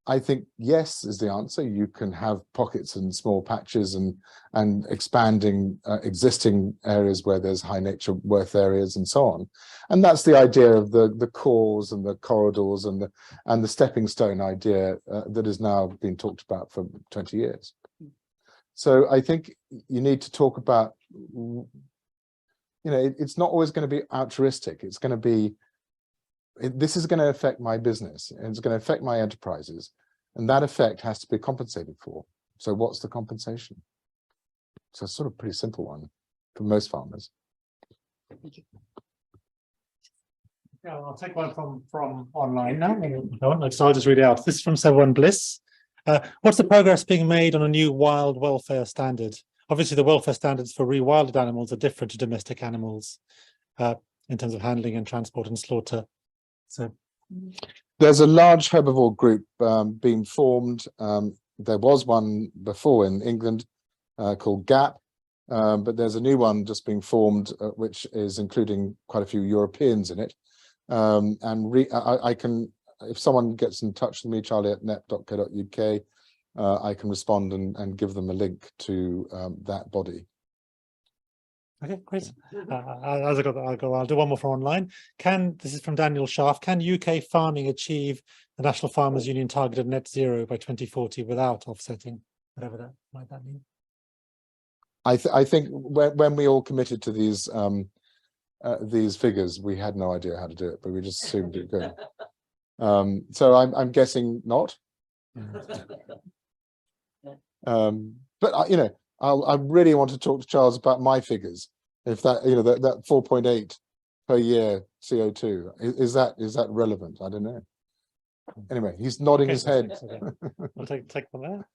I think yes is the answer. You can have pockets and small patches and expanding existing areas where there's high nature worth areas and so on. And that's the idea of the cores and the corridors and the stepping stone idea that has now been talked about for 20 years. So I think you need to talk about, you know, it's not always going to be altruistic. It's going to be, this is going to affect my business and it's going to affect my enterprises, and that effect has to be compensated for. So what's the compensation? So it's sort of a pretty simple one for most farmers. Thank you. Yeah, I'll take one from online now. So I'll just read it out. This is from Seven Bliss. What's the progress being made on a new wild welfare standard? Obviously, the welfare standards for rewilded animals are different to domestic animals in terms of handling and transport and slaughter. So there's a large herbivore group being formed. There was one before in England called GAP, but there's a new one just being formed, which is including quite a few Europeans in it. I can, if someone gets in touch with me, charlie@knepp.co.uk, I can respond and give them a link to that body. okay, great. I'll do one more from online. This is from Daniel Schaaf. Can UK farming achieve the National Farmers Union targeted net zero by 2040 without offsetting, whatever that might mean? I think when we all committed to these figures, we had no idea how to do it, but we just assumed it could. So I'm guessing not. But you know, I really want to talk to Charles about my figures. If that, you know, that 4.8 per year CO2, is that relevant? I don't know. Anyway, he's nodding his head. Okay. We'll take from there.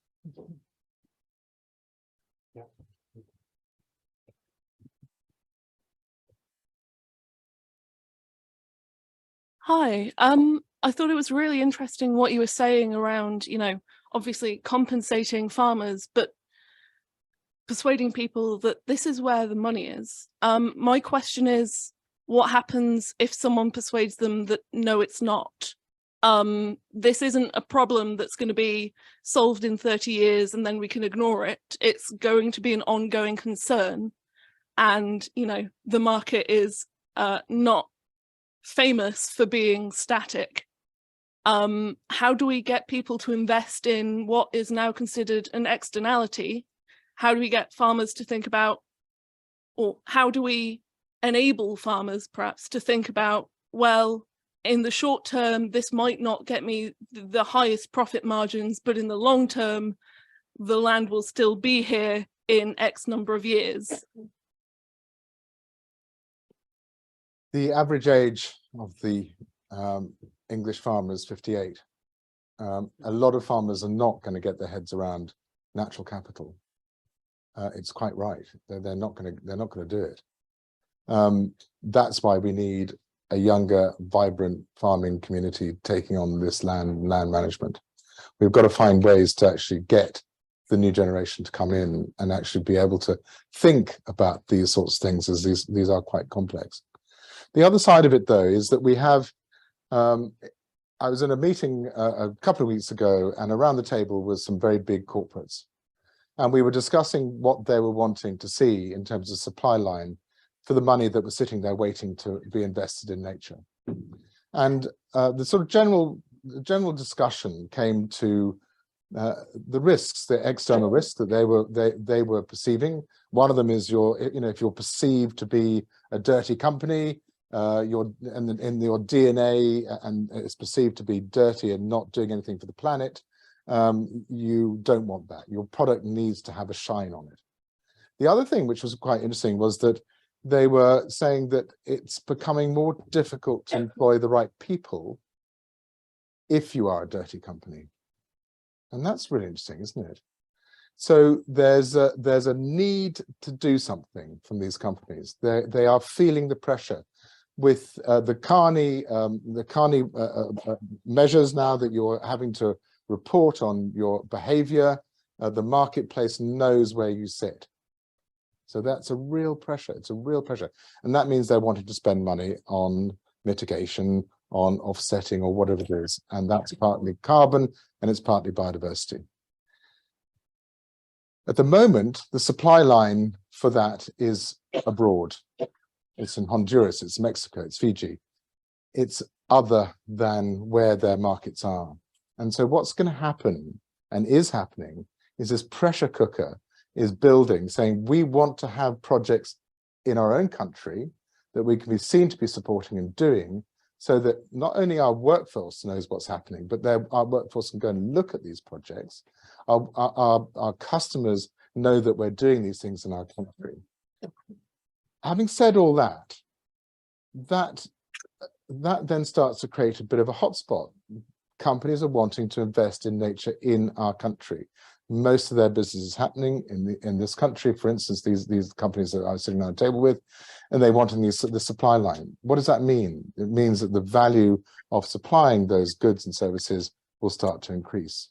Yeah. Hi, I thought it was really interesting what you were saying around, you know, obviously compensating farmers, but persuading people that this is where the money is. My question is, what happens if someone persuades them that no, it's not? This isn't a problem that's going to be solved in 30 years and then we can ignore it. It's going to be an ongoing concern. And, you know, the market is not famous for being static. How do we get people to invest in what is now considered an externality? How do we get farmers to think about, or how do we enable farmers perhaps to think about, well, in the short term, this might not get me the highest profit margins, but in the long term, the land will still be here in X number of years. The average age of the English farmer is 58. A lot of farmers are not going to get their heads around natural capital. It's quite right. They're not going to do it. That's why we need a younger, vibrant farming community taking on this land management. We've got to find ways to actually get the new generation to come in and actually be able to think about these sorts of things, as these are quite complex. The other side of it, though, is that we have, I was in a meeting a couple of weeks ago, and around the table was some very big corporates. And we were discussing what they were wanting to see in terms of supply line for the money that was sitting there waiting to be invested in nature. And the sort of general discussion came to the risks, the external risks that they were perceiving. One of them is if you're perceived to be a dirty company, in your DNA, and it's perceived to be dirty and not doing anything for the planet, you don't want that. Your product needs to have a shine on it. The other thing, which was quite interesting, was that they were saying that it's becoming more difficult to employ the right people if you are a dirty company. And that's really interesting, isn't it? So there's a need to do something from these companies. They are feeling the pressure with the Carney measures now that you're having to report on your behavior. The marketplace knows where you sit. So that's a real pressure. It's a real pressure. And that means they're wanting to spend money on mitigation, on offsetting, or whatever it is. And that's partly carbon and it's partly biodiversity. At the moment, the supply line for that is abroad. It's in Honduras, it's Mexico, it's Fiji. It's other than where their markets are. And so what's going to happen, and is happening, is this pressure cooker is building, saying we want to have projects in our own country that we can be seen to be supporting and doing, so that not only our workforce knows what's happening, but our workforce can go and look at these projects. Our customers know that we're doing these things in our country. Having said all that, that then starts to create a bit of a hotspot. Companies are wanting to invest in nature in our country. Most of their business is happening in this country. For instance, these companies that I was sitting on a table with, and they want the supply line. What does that mean? It means that the value of supplying those goods and services will start to increase,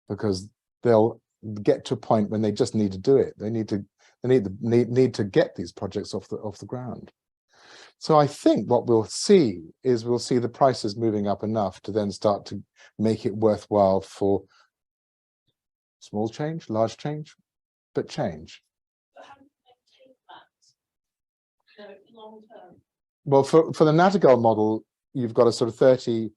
because they'll get to a point when they just need to do it. They need to get these projects off the ground. So I think what we'll see is the prices moving up enough to then start to make it worthwhile for small change, large change, but change. But how do you maintain that long term? Well, for the Nightingale model, you've got a sort of 30.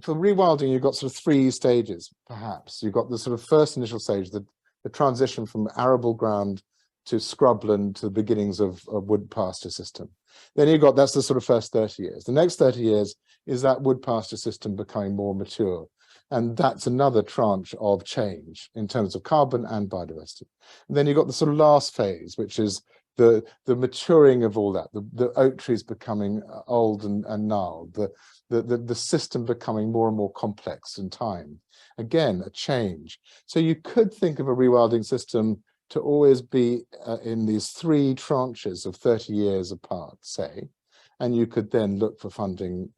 For rewilding, you've got sort of 3 stages, perhaps. You've got the sort of first initial stage, the transition from arable ground to scrubland to the beginnings of a wood pasture system. Then you've got, that's the sort of first 30 years. The next 30 years is that wood pasture system becoming more mature. And that's another tranche of change in terms of carbon and biodiversity. And then you've got the sort of last phase, which is the maturing of all that, the oak trees becoming old and gnarled, the system becoming more and more complex in time. Again, a change. So you could think of a rewilding system to always be in these 3 tranches of 30 years apart, say, and you could then look for funding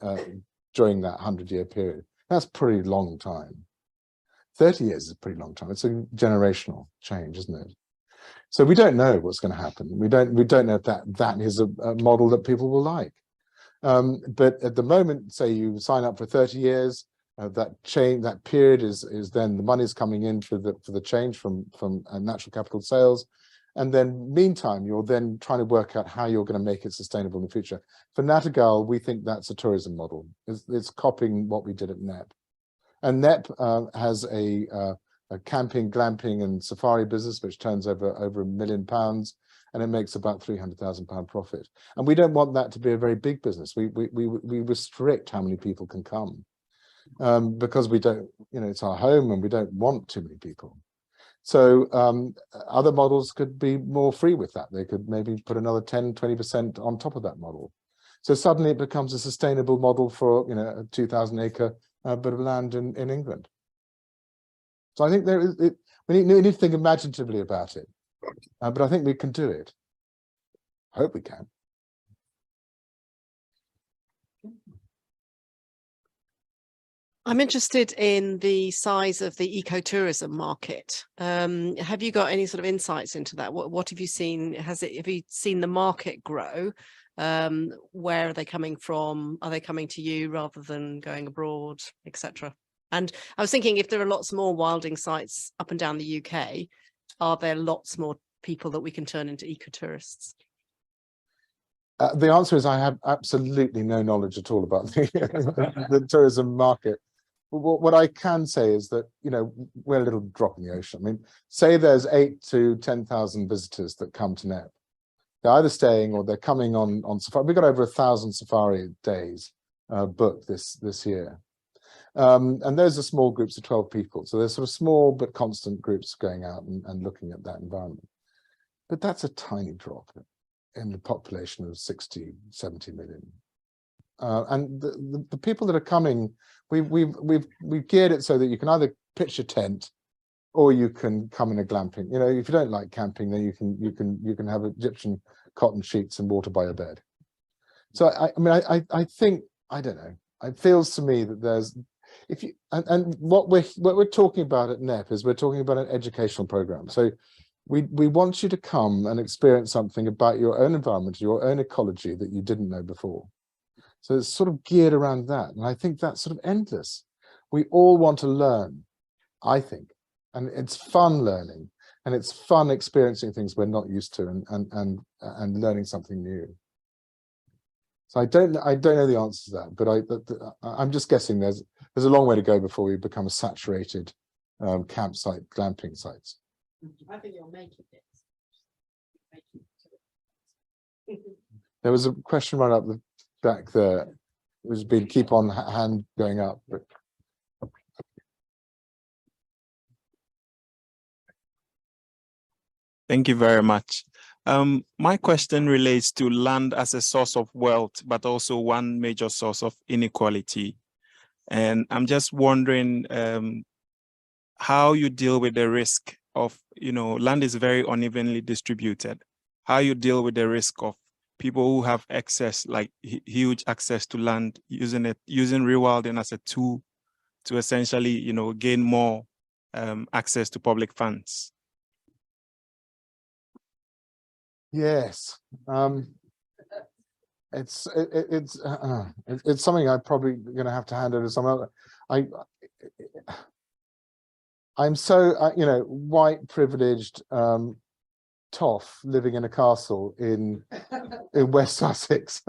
during that 100-year period. That's a pretty long time. 30 years is a pretty long time. It's a generational change, isn't it? So we don't know what's going to happen. We don't know if that is a model that people will like. But at the moment, say you sign up for 30 years, that period is then the money's coming in for the change from natural capital sales. And then meantime, you're then trying to work out how you're going to make it sustainable in the future. For Nightingale, we think that's a tourism model. It's copying what we did at Knepp. And Knepp has a camping, glamping and safari business, which turns over £1 million, and it makes about £300,000 profit. And we don't want that to be a very big business. We restrict how many people can come because we don't, it's our home and we don't want too many people. So other models could be more free with that. They could maybe put another 10, 20% on top of that model. So suddenly it becomes a sustainable model for, a 2,000 acre bit of land in England. So I think we need to think imaginatively about it, but I think we can do it. I hope we can. I'm interested in the size of the ecotourism market. Have you got any sort of insights into that? What have you seen? Have you seen the market grow? Where are they coming from? Are they coming to you rather than going abroad, etc.? And I was thinking, if there are lots more wilding sites up and down the UK, are there lots more people that we can turn into ecotourists? The answer is I have absolutely no knowledge at all about the tourism market. What I can say is that, we're a little drop in the ocean. I mean, say there's 8,000 to 10,000 visitors that come to Knepp. They're either staying or they're coming on safari. We've got over 1,000 safari days booked this year. And those are small groups of 12 people. So there's sort of small but constant groups going out and looking at that environment. But that's a tiny drop in the population of 60, 70 million. And the people that are coming, we've geared it so that you can either pitch a tent or you can come in a glamping. If you don't like camping, then you can have Egyptian cotton sheets and water by your bed. So I think, I don't know, it feels to me that there's, and what we're talking about at Knepp is we're talking about an educational program. So we want you to come and experience something about your own environment, your own ecology that you didn't know before. So it's sort of geared around that. And I think that's sort of endless. We all want to learn, I think, and it's fun learning and it's fun experiencing things we're not used to and learning something new. So I don't know the answer to that, but I'm just guessing there's a long way to go before we become a saturated campsite, glamping sites. I think you're making it. There was a question right up the back there. It was been keep on hand going up. But... Thank you very much. My question relates to land as a source of wealth, but also one major source of inequality. And I'm just wondering how you deal with the risk of, land is very unevenly distributed. How you deal with the risk of people who have access, like huge access to land, using rewilding as a tool to essentially, gain more access to public funds. Yes, it's something I'm probably going to have to hand over to someone else. I'm so white privileged toff living in a castle in West Sussex,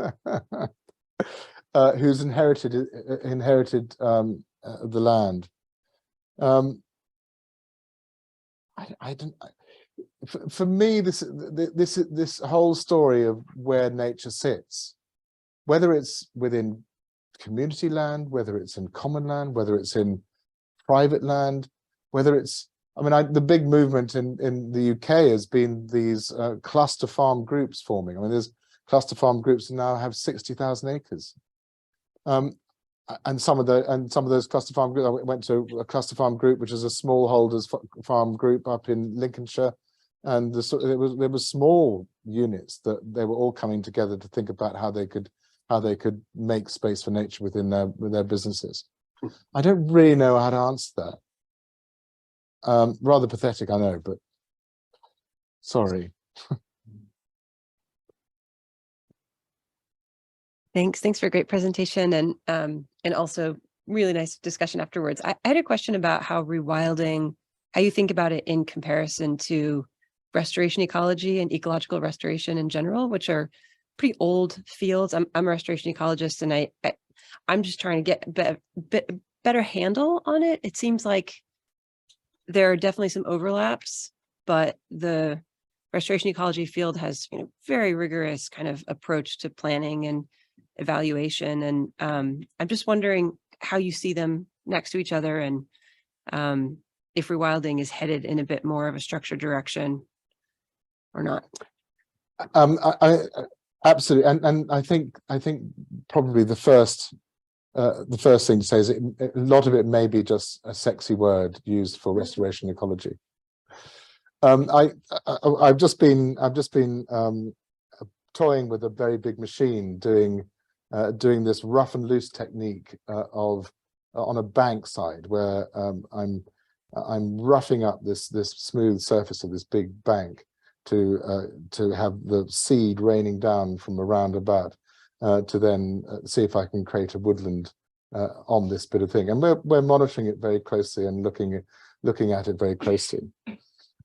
who's inherited the land. For me, this whole story of where nature sits, whether it's within community land, whether it's in common land, whether it's in private land, whether it's, the big movement in the UK has been these cluster farm groups forming. There's cluster farm groups that now have 60,000 acres. And some of those cluster farm groups, I went to a cluster farm group, which is a smallholders farm group up in Lincolnshire. And there was small units that they were all coming together to think about how they could make space for nature within their businesses. I don't really know how to answer that. Rather pathetic, I know, but sorry. Thanks for a great presentation and also really nice discussion afterwards. I had a question about how rewilding, how you think about it in comparison to restoration ecology and ecological restoration in general, which are pretty old fields. I'm a restoration ecologist, and I'm just trying to get better handle on it. It seems like there are definitely some overlaps, but the restoration ecology field has, you know, very rigorous kind of approach to planning and evaluation. And I'm just wondering how you see them next to each other, and if rewilding is headed in a bit more of a structured direction or not. I absolutely, and I think probably the first thing to say is a lot of it may be just a sexy word used for restoration ecology. I've just been toying with a very big machine doing this rough and loose technique on a bank side, where I'm roughing up this smooth surface of this big bank to have the seed raining down from around about to then see if I can create a woodland on this bit of thing. And we're monitoring it very closely and looking at it very closely.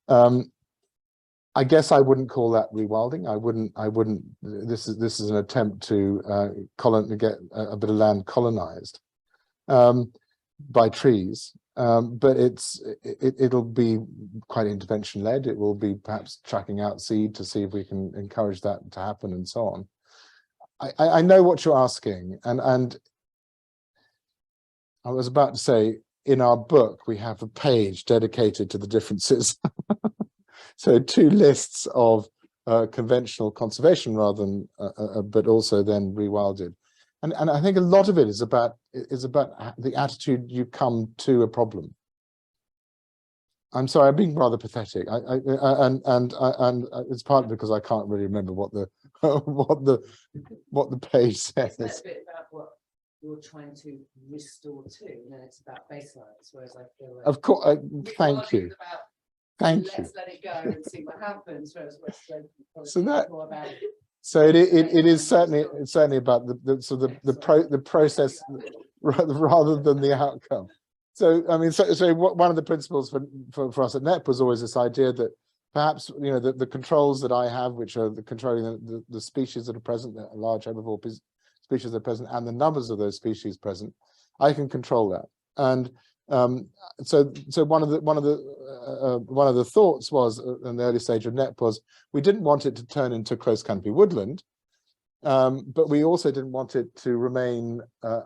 I guess I wouldn't call that rewilding. I wouldn't. This is an attempt to get a bit of land colonized by trees, but it'll be quite intervention led. It will be perhaps tracking out seed to see if we can encourage that to happen and so on. I know what you're asking, and I was about to say, in our book we have a page dedicated to the differences. So 2 lists of conventional conservation rather than, but also then rewilded, and I think a lot of it is about the attitude you come to a problem. I'm sorry, I'm being rather pathetic. And it's partly because I can't really remember what the page says. It's a bit about what you're trying to restore to, and then it's about baselines. Whereas I feel like, of course, thank you. Thank you. Let's let it go and see what happens. Whereas So that, more about it. so it is certainly about the process rather than the outcome. So I mean, so one of the principles for us at Knepp was always this idea that perhaps, you know, the controls that I have, which are controlling the species that are present, the large herbivore species that are present, and the numbers of those species present, I can control that. And so one of the thoughts was in the early stage of Knepp was we didn't want it to turn into close canopy woodland, but we also didn't want it to remain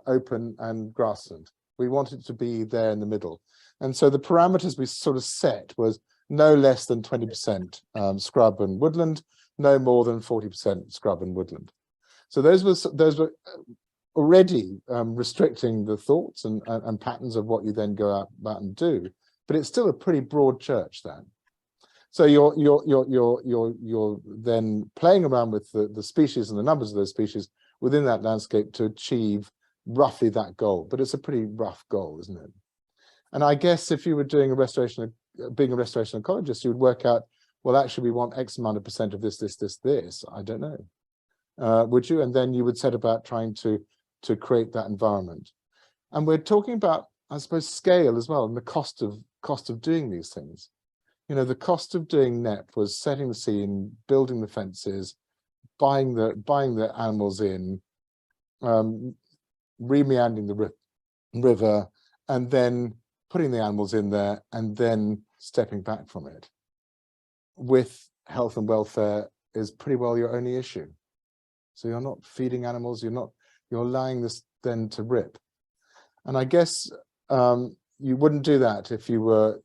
open and grassland. We wanted it to be there in the middle, and so the parameters we sort of set was no less than 20% scrub and woodland, no more than 40% scrub and woodland. So those were already restricting the thoughts and patterns of what you then go out and do, but it's still a pretty broad church then. So you're then playing around with the species and the numbers of those species within that landscape to achieve roughly that goal, but it's a pretty rough goal, isn't it? And I guess if you were doing being a restoration ecologist, you would work out, well, actually we want X amount of percent of this, I don't know. Would you? And then you would set about trying to create that environment. And we're talking about, I suppose, scale as well, and the cost of doing these things. You know, the cost of doing Knepp was setting the scene, building the fences, buying the animals in, re-meandering the river, and then putting the animals in there, and then stepping back from it. With health and welfare is pretty well your only issue. So you're not feeding animals, you're allowing this then to rip. And I guess you wouldn't do that if you were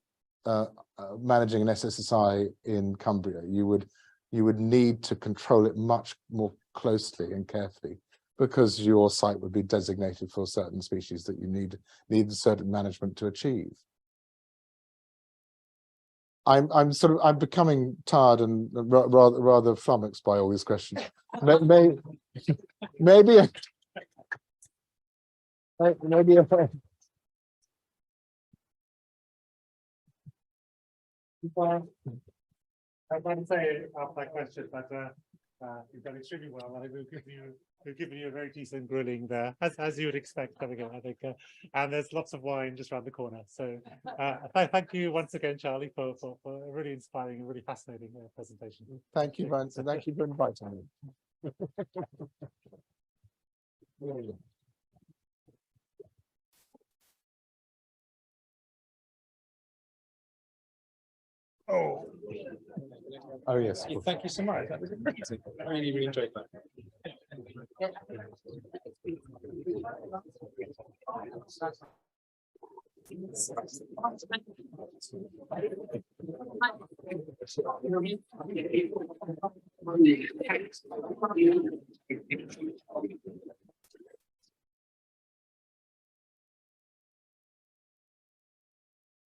managing an SSSI in Cumbria. You would need to control it much more closely and carefully, because your site would be designated for certain species that you need certain management to achieve. I'm becoming tired and rather flummoxed by all these questions. Maybe I'd like to say after that question that you've done extremely well. I think we've given you a very decent grilling there, as you would expect coming in, I think. And there's lots of wine just around the corner. So thank you once again, Charlie, for a really inspiring and really fascinating presentation. Thank you, Vance, and thank you for inviting me. Oh, yes. Thank you so much. That was amazing. I really enjoyed that.